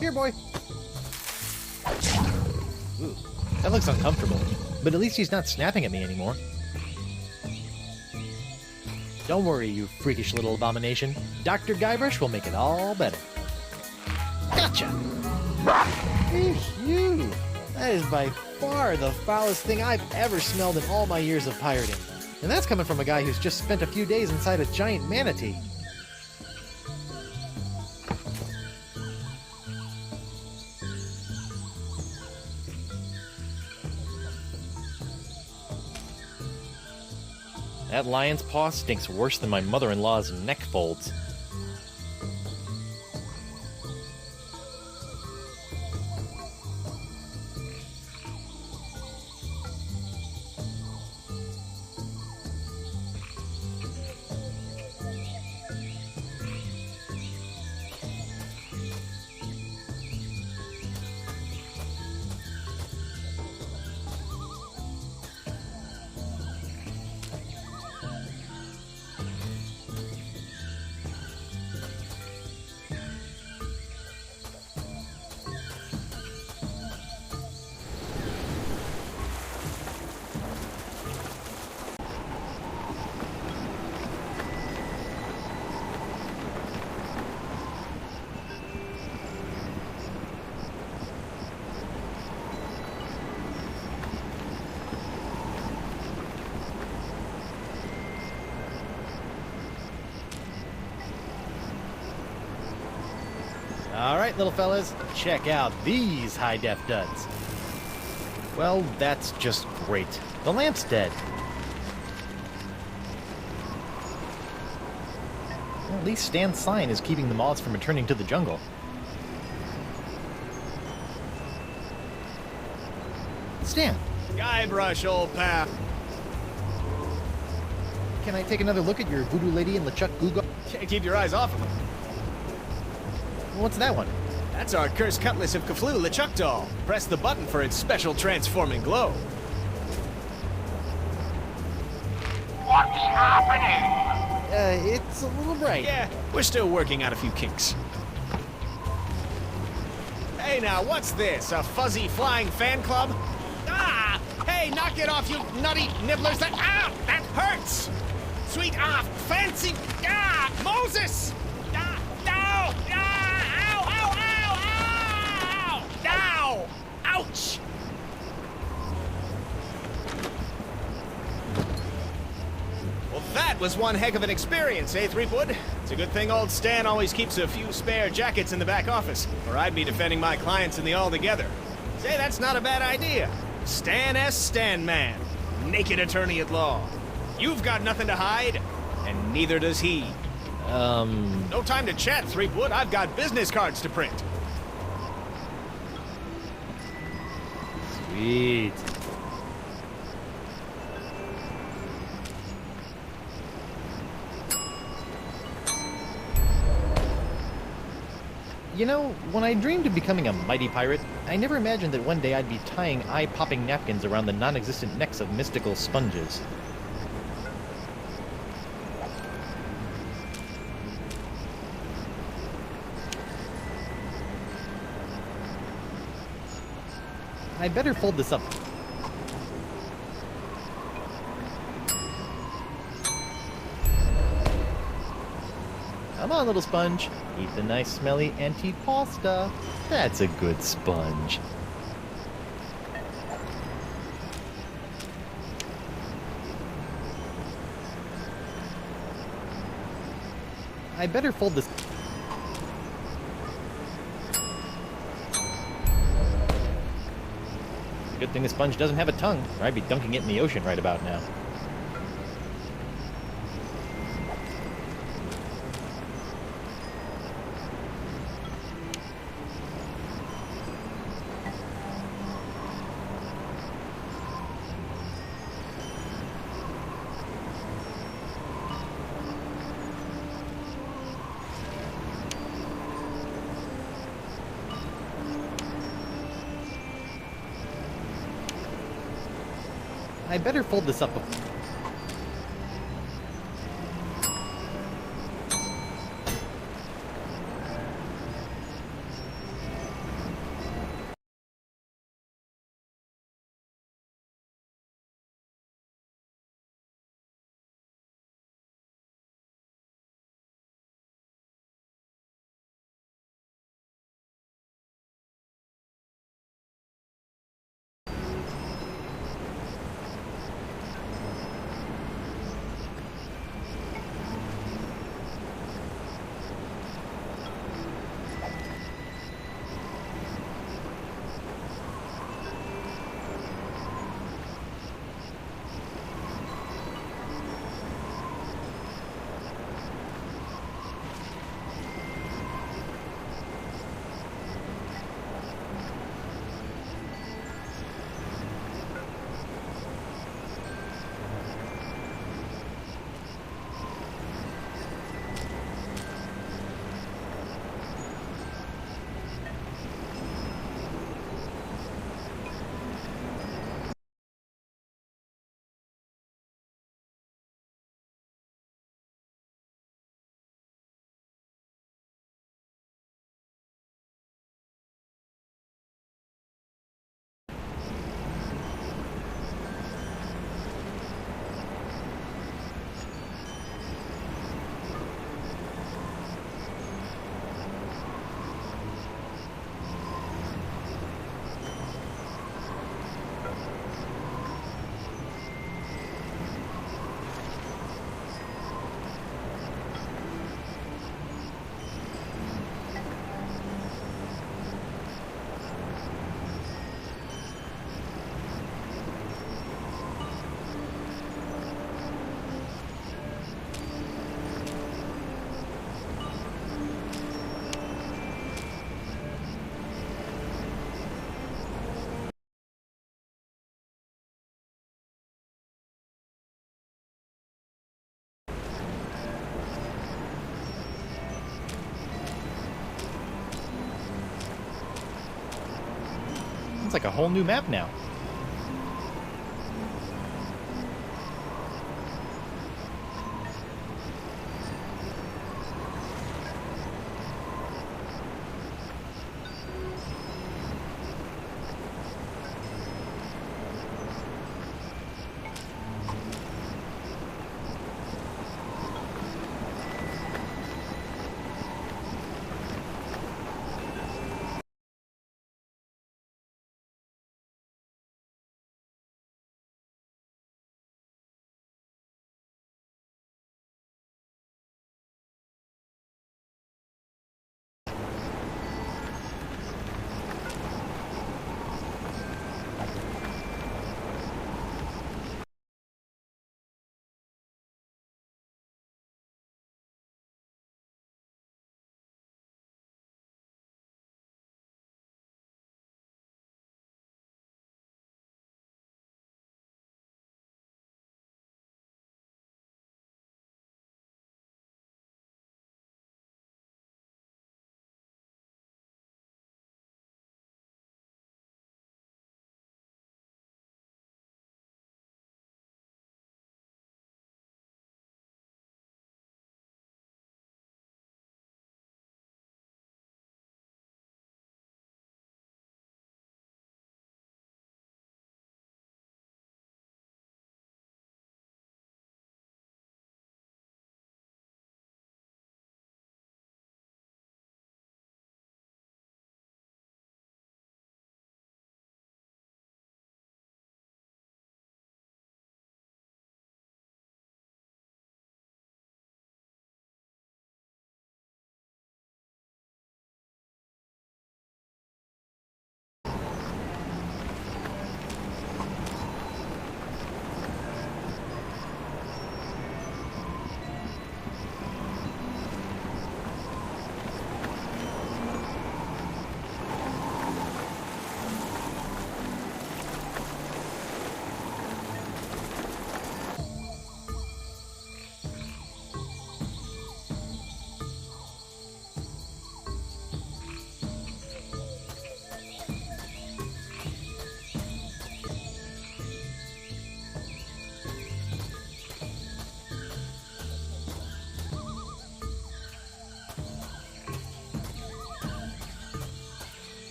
Here, boy. Ooh, that looks uncomfortable. But at least he's not snapping at me anymore. Don't worry, you freakish little abomination. Dr. Guybrush will make it all better. Gotcha! Phew! That is by far the foulest thing I've ever smelled in all my years of pirating. And that's coming from a guy who's just spent a few days inside a giant manatee. That lion's paw stinks worse than my mother-in-law's neck folds. Alright, little fellas, check out these high-def duds. Well, that's just great. The lamp's dead. Well, at least Stan's sign is keeping the moths from returning to the jungle. Stan! Guybrush, old pal. Can I take another look at your voodoo lady and LeChuck Google? Can't keep your eyes off of him. What's that one? That's our cursed cutlass of Kaflu, LeChuck doll. Press the button for its special transforming glow. What's happening? It's a little bright. Yeah, we're still working out a few kinks. Hey now, what's this? A fuzzy flying fan club? Ah! Hey, knock it off, you nutty nibblers! That hurts! Sweet fancy Moses! No! Ow! Ow! Ouch! Well, that was one heck of an experience, eh, Threepwood? It's a good thing old Stan always keeps a few spare jackets in the back office, or I'd be defending my clients in the Altogether. Say, that's not a bad idea. Stan S. Stan Man, naked attorney at law. You've got nothing to hide, and neither does he. No time to chat, Threepwood. I've got business cards to print. Sweet. You know, when I dreamed of becoming a mighty pirate, I never imagined that one day I'd be tying eye-popping napkins around the non-existent necks of mystical sponges. I better fold this up. Come on, little sponge. Eat the nice smelly antipasta. That's a good sponge. I better fold this. Good thing the sponge doesn't have a tongue, or I'd be dunking it in the ocean right about now. I better fold this up. It's like a whole new map now.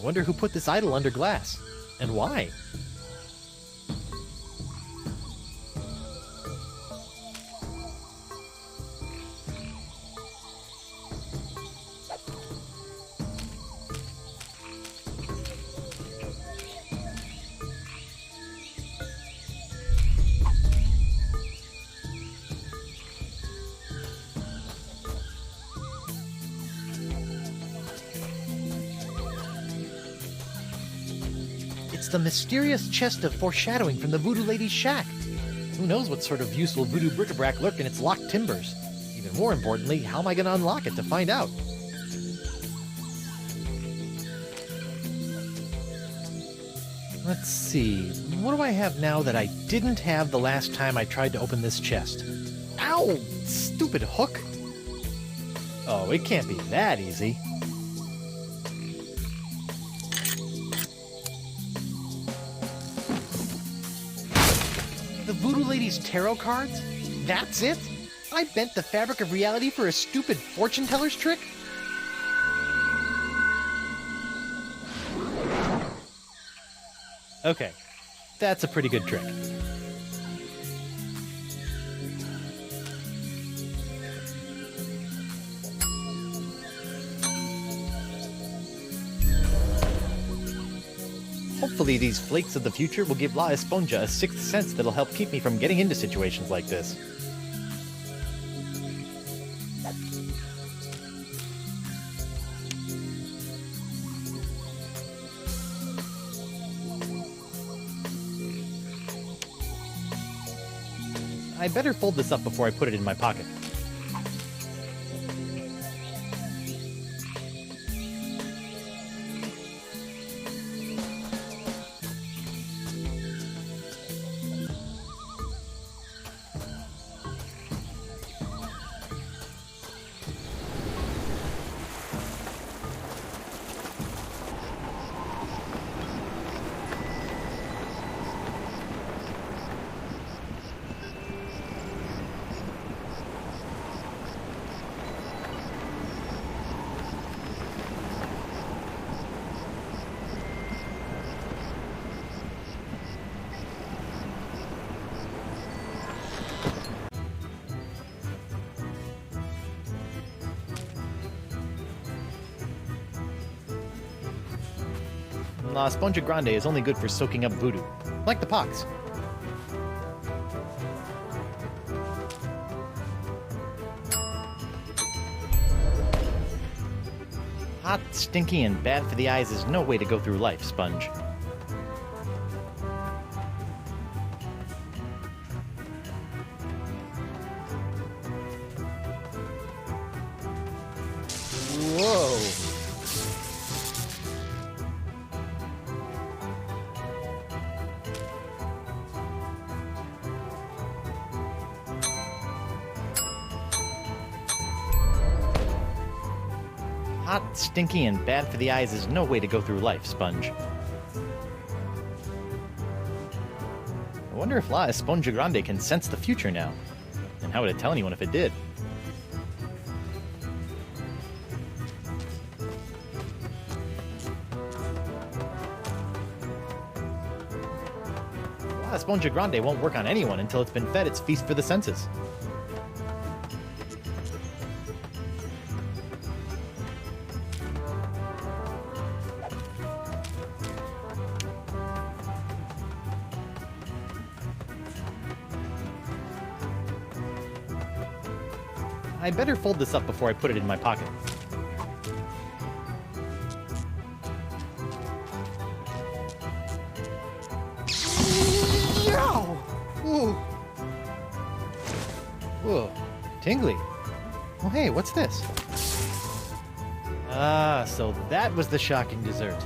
Wonder who put this idol under glass. And why? It's the mysterious chest of foreshadowing from the Voodoo Lady's shack. Who knows what sort of useful voodoo bric-a-brac lurk in its locked timbers? Even more importantly, how am I going to unlock it to find out? Let's see, what do I have now that I didn't have the last time I tried to open this chest? Ow! Stupid hook! Oh, it can't be that easy. The Voodoo Lady's tarot cards? That's it? I bent the fabric of reality for a stupid fortune teller's trick? Okay, that's a pretty good trick. Hopefully these flakes of the future will give La Esponja a sixth sense that'll help keep me from getting into situations like this. I better fold this up before I put it in my pocket. La Esponja Grande is only good for soaking up voodoo, like the pox. Hot, stinky, and bad for the eyes is no way to go through life, Sponge. Whoa! Hot, stinky, and bad for the eyes is no way to go through life, Sponge. I wonder if La Esponja Grande can sense the future now. And how would it tell anyone if it did? La Esponja Grande won't work on anyone until it's been fed its feast for the senses. I better fold this up before I put it in my pocket. Whoa! Whoa, tingly. Oh hey, what's this? Ah, so that was the shocking dessert.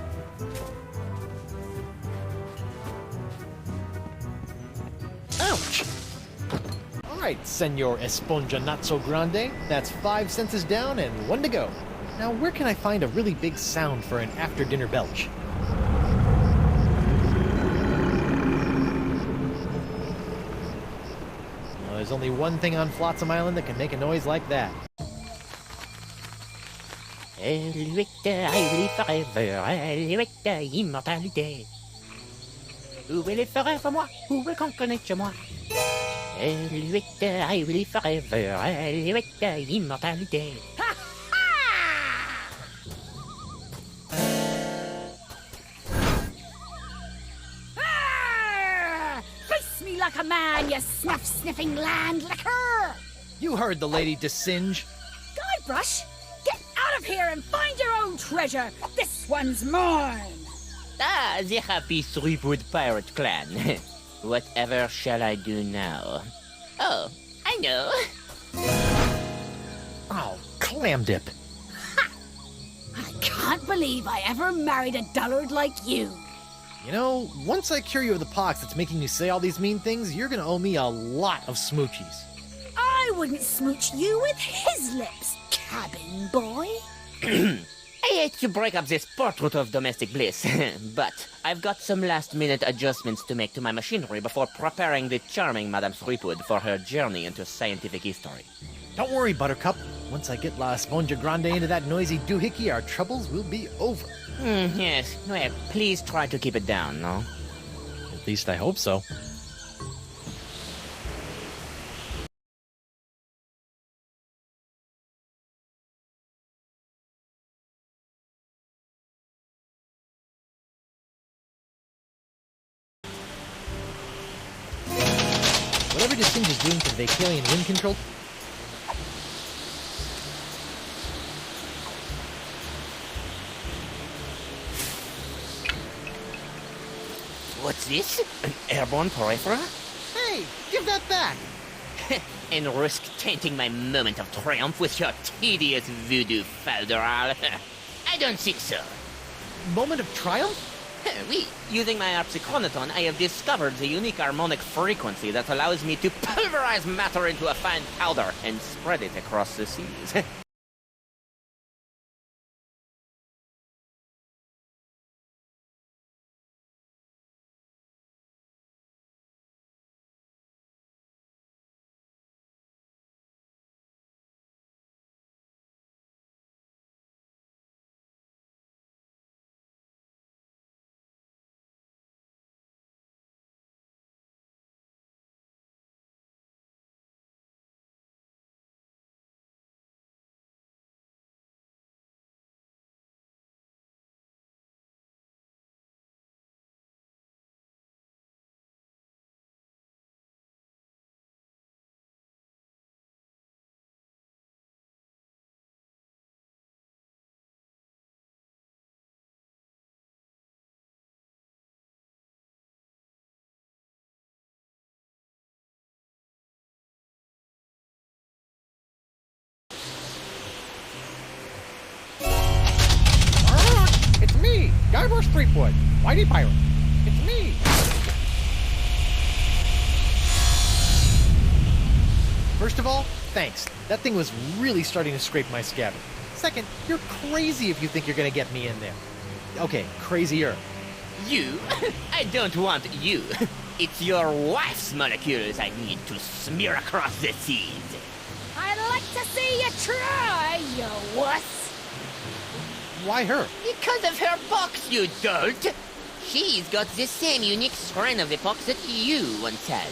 Ouch! Alright, Senor Esponja Not So Grande. That's 5 senses down and 1 to go. Now, where can I find a really big sound for an after-dinner belch? Well, there's only one thing on Flotsam Island that can make a noise like that. L8, I forever, L8, immortalité. Où will it forever moi? Who will conquer nature moi? L8, I will forever, L8, immortalité. Face me like a man, you snuff-sniffing land licker! You heard the lady Desinge. Guybrush, get out of here and find your own treasure! This one's mine! Ah, the happy Threepwood pirate clan. Whatever shall I do now? Oh, I know. Oh, clam dip. I can't believe I ever married a dullard like you. You know, once I cure you of the pox that's making you say all these mean things, you're gonna owe me a lot of smoochies. I wouldn't smooch you with his lips, cabin boy. I hate to break up this portrait of domestic bliss, but I've got some last-minute adjustments to make to my machinery before preparing the charming Madame Threepwood for her journey into scientific history. Don't worry, Buttercup. Once I get La Esponja Grande into that noisy doohickey, our troubles will be over. Yes. Well, please try to keep it down, no? At least I hope so. Whatever Distinct is doing to the Vacalian wind control... What's this? An airborne peripheral? Hey, give that back! And risk tainting my moment of triumph with your tedious voodoo falderal? I don't think so. Moment of triumph? Oui, using my harpsichronoton, I have discovered the unique harmonic frequency that allows me to pulverize matter into a fine powder and spread it across the seas. It's me, Guybrush Threepwood, Whitey Pirate. It's me. First of all, thanks. That thing was really starting to scrape my scabbard. Second, you're crazy if you think you're gonna get me in there. Okay, crazier. You? I don't want you. It's your wife's molecules I need to smear across the seas. I'd like to see you try, you wuss. Why her? Because of her pox, you dolt! She's got the same unique strain of the pox that you once had.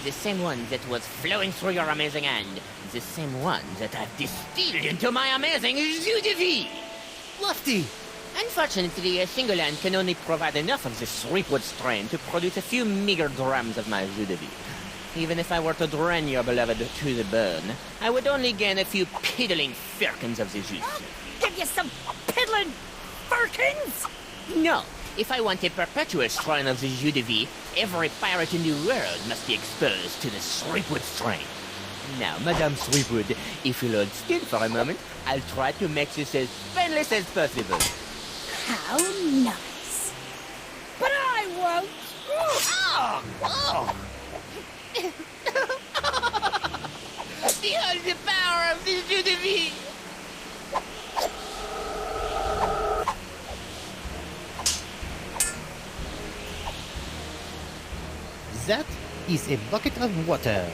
The same one that was flowing through your amazing hand. The same one that I've distilled into my amazing jus de vie! Lefty! Unfortunately, a single hand can only provide enough of this Threepwood strain to produce a few meager grams of my jus de vie. Even if I were to drain your beloved to the bone, I would only gain a few piddling firkins of the juice. Give you some piddling firkins? No. If I want a perpetual strain of the jus de vie, every pirate in the world must be exposed to the Threepwood strain. Now, Madame Threepwood, if you'll hold still for a moment, I'll try to make this as painless as possible. How nice. But I won't. Oh! Oh! Behold the power of the jus de vie! That is a bucket of water.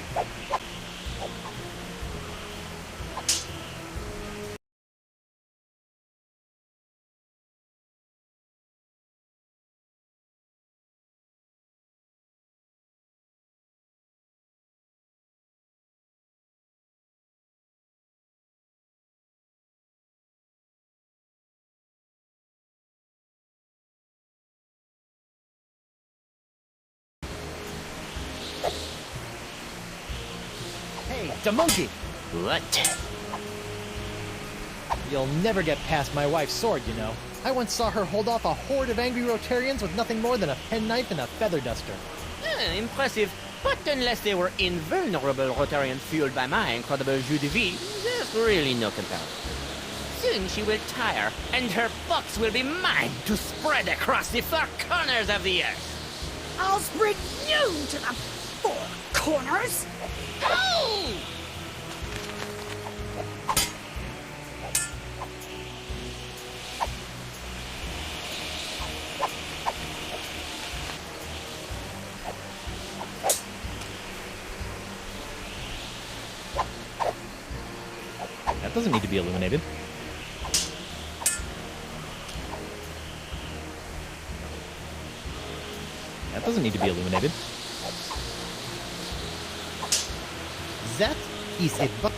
the monkey! What? You'll never get past my wife's sword, you know. I once saw her hold off a horde of angry Rotarians with nothing more than a penknife and a feather duster. Impressive. But unless they were invulnerable Rotarians fueled by my incredible jus de vie, there's really no comparison. Soon she will tire, and her box will be mine to spread across the four corners of the earth. I'll spread you to the four corners. Oh! That doesn't need to be illuminated. That doesn't need to be illuminated. That is a bu-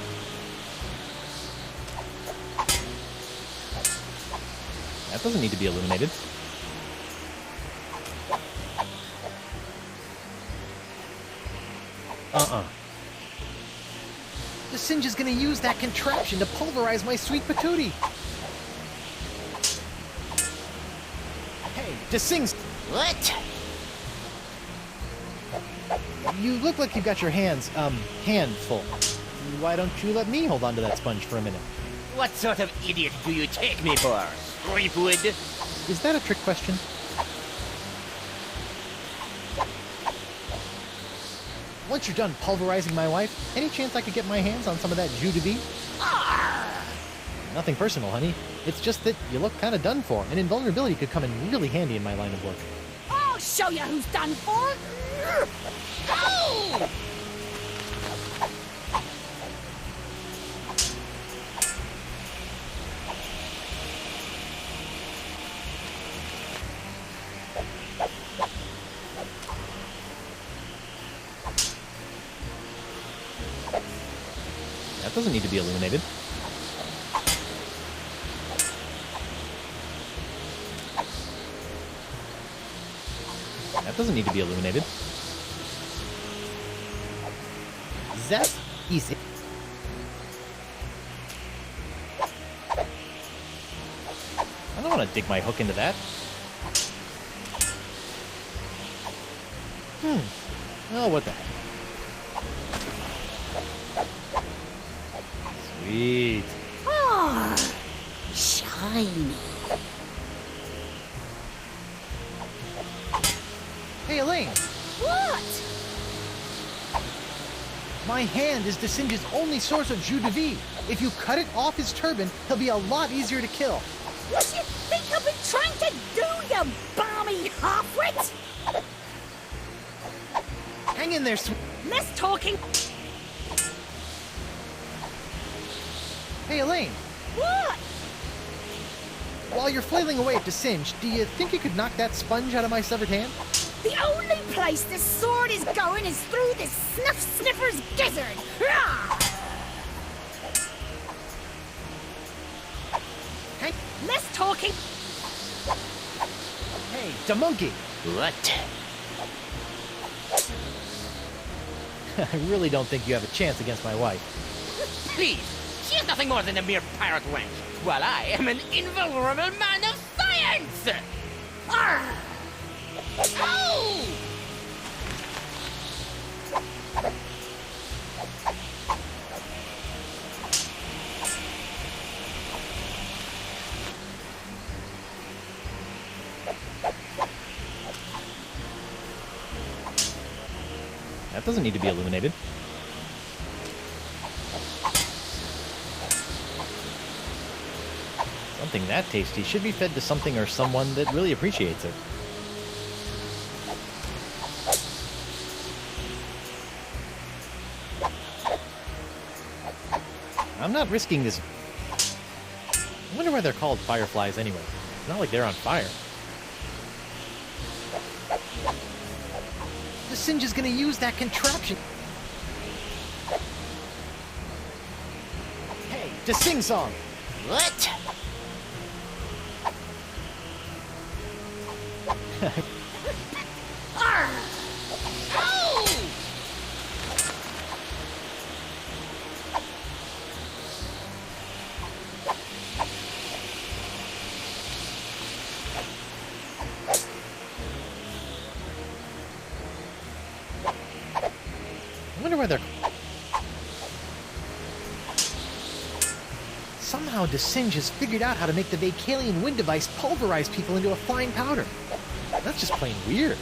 That doesn't need to be illuminated. The Singe is gonna use that contraption to pulverize my sweet patootie. Hey, Desing's. What? You look like you've got your hands, handful. Why don't you let me hold on to that sponge for a minute? What sort of idiot do you take me for? Creepwood? Is that a trick question? Once you're done pulverizing my wife, any chance I could get my hands on some of that jus de vie? Nothing personal, honey. It's just that you look kind of done for, and invulnerability could come in really handy in my line of work. I'll show you who's done for. Oh! That doesn't need to be illuminated. That doesn't need to be illuminated. That is it. I don't want to dig my hook into that. Oh, what the heck. Sweet. Ah, shiny. Hey, Elaine, What? my hand is Desinge's only source of jus de vie. If you cut it off his turban, he'll be a lot easier to kill. What you think I've been trying to do, you balmy half-wit? Hang in there, sweet. Less talking. Hey, Elaine, What? while you're flailing away at Desinge, do you think you could knock that sponge out of my severed hand? The only place this sword is going is through this snuff sniffer's gizzard. Rah! Hey, Less talking. hey, the monkey. What? I really don't think you have a chance against my wife. Please, she is nothing more than a mere pirate wench, while I am an invulnerable man of science! Arr! Oh! That doesn't need to be illuminated. Something that tasty should be fed to something or someone that really appreciates it. I'm not risking this. I wonder why they're called fireflies anyway. It's not like they're on fire. The Singe is gonna use that contraption. Hey, the sing-song. What? Arr! Oh! wonder why they're... Somehow DeSinge has figured out how to make the Vacalian wind device pulverize people into a fine powder. That's just plain weird.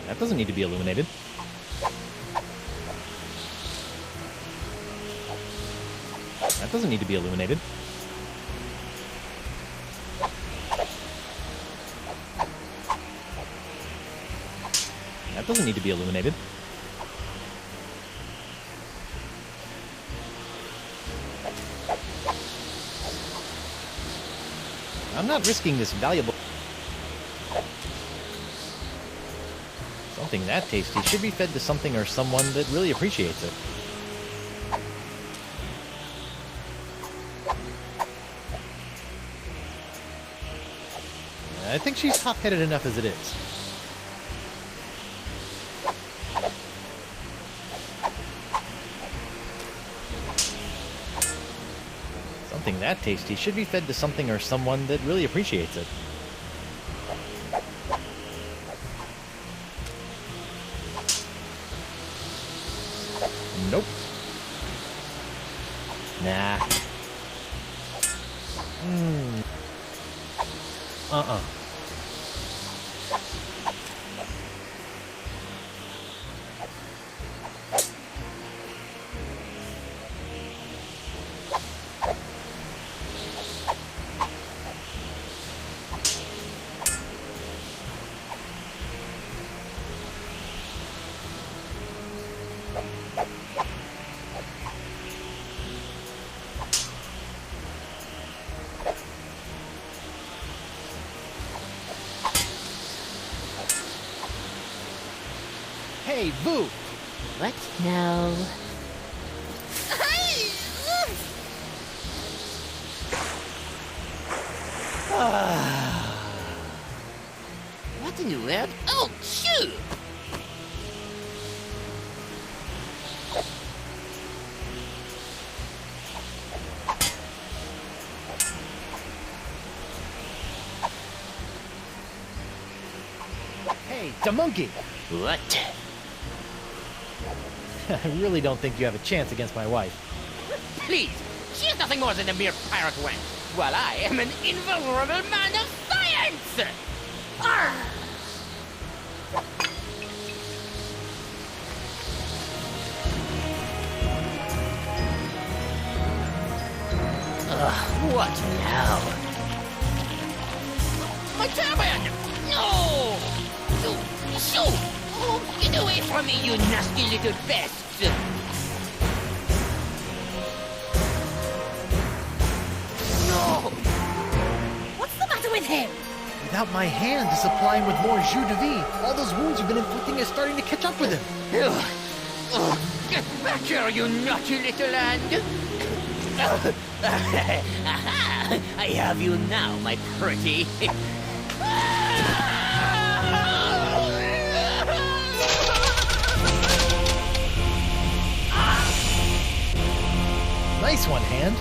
That doesn't need to be illuminated. That doesn't need to be illuminated. That doesn't need to be illuminated. I'm not risking this valuable... Something that tasty should be fed to something or someone that really appreciates it. I think she's hot-headed enough as it is. Something that tasty should be fed to something or someone that really appreciates it. Nope. Nah. Uh-uh. Hey, Boo! What now? What in the world? Oh, shoot! Hey, the monkey! What? I really don't think you have a chance against my wife. Please, she is nothing more than a mere pirate wench, while I am an invulnerable man of science! Arr! What now? My turban! No! Shoo! Oh, get away from me, you nasty little pests! No! What's the matter with him? Without my hand to supply him with more jus de vie, all those wounds you've been inflicting are starting to catch up with him. Get back here, you naughty little hand! Aha! I have you now, my pretty. Nice one, Hand.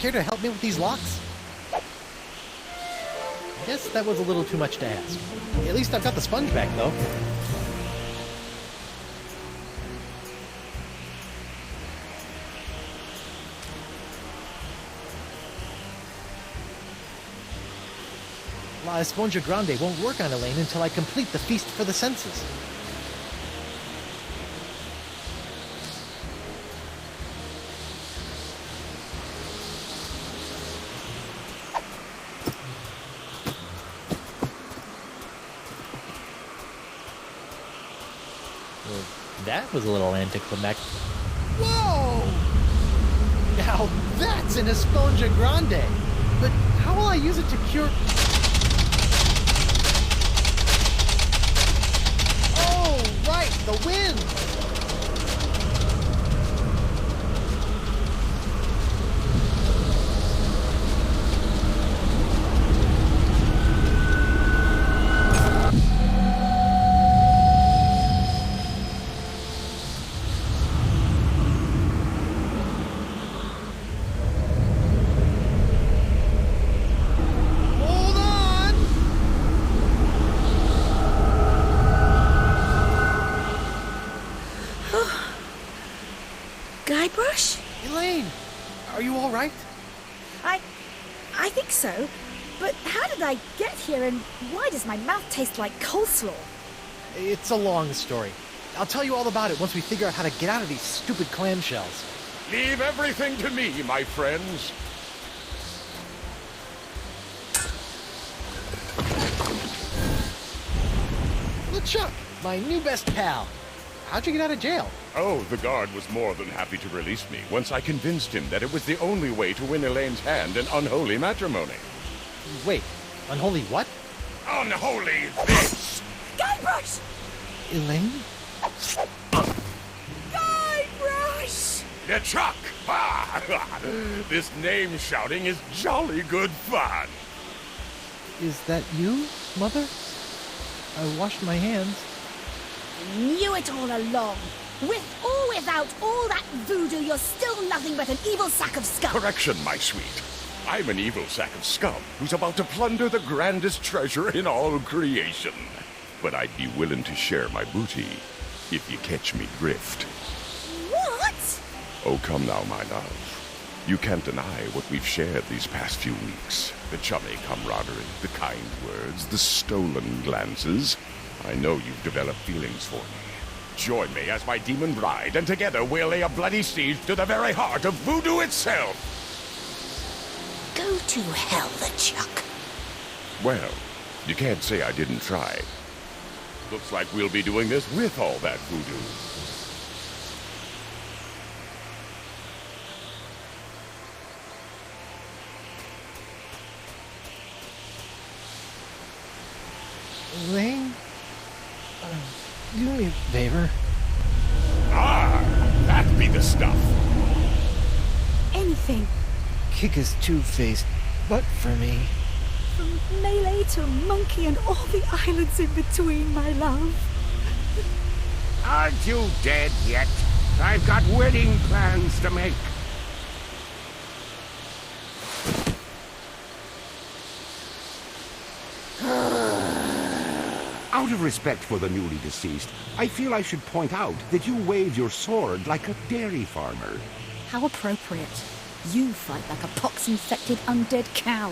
Care to help me with these locks? I guess that was a little too much to ask. At least I've got the sponge back, though. La Esponja Grande won't work on Elaine until I complete the feast for the senses. Well, that was a little anticlimactic. Whoa! Now that's an Esponja Grande! But how will I use it to cure... Oh, right, the wind! Guybrush? Elaine, are you all right? I think so. But how did I get here, and why does my mouth taste like coleslaw? It's a long story. I'll tell you all about it once we figure out how to get out of these stupid clamshells. Leave everything to me, my friends. LeChuck, my new best pal. How'd you get out of jail? Oh, the guard was more than happy to release me once I convinced him that it was the only way to win Elaine's hand in unholy matrimony. Wait, unholy what? Unholy this! Guybrush! Elaine? Guybrush! LeChuck! Ha! This name shouting is jolly good fun. Is that you, Mother? I washed my hands. Knew it all along. With or without all that voodoo, you're still nothing but an evil sack of scum. Correction, my sweet. I'm an evil sack of scum who's about to plunder the grandest treasure in all creation. But I'd be willing to share my booty if you catch me drift. What? Oh, come now, my love. You can't deny what we've shared these past few weeks. The chummy camaraderie, the kind words, the stolen glances. I know you've developed feelings for me. Join me as my demon bride, and together we'll lay a bloody siege to the very heart of voodoo itself! Go to hell, LeChuck. Well, you can't say I didn't try. Looks like we'll be doing this with all that voodoo. Elaine? Do me a favor. Ah, that be the stuff. Anything. Kick his two-faced butt for me. From Melee to Monkey and all the islands in between, my love. Aren't you dead yet? I've got wedding plans to make. Out of respect for the newly deceased, I feel I should point out that you wave your sword like a dairy farmer. How appropriate. You fight like a pox-infected undead cow.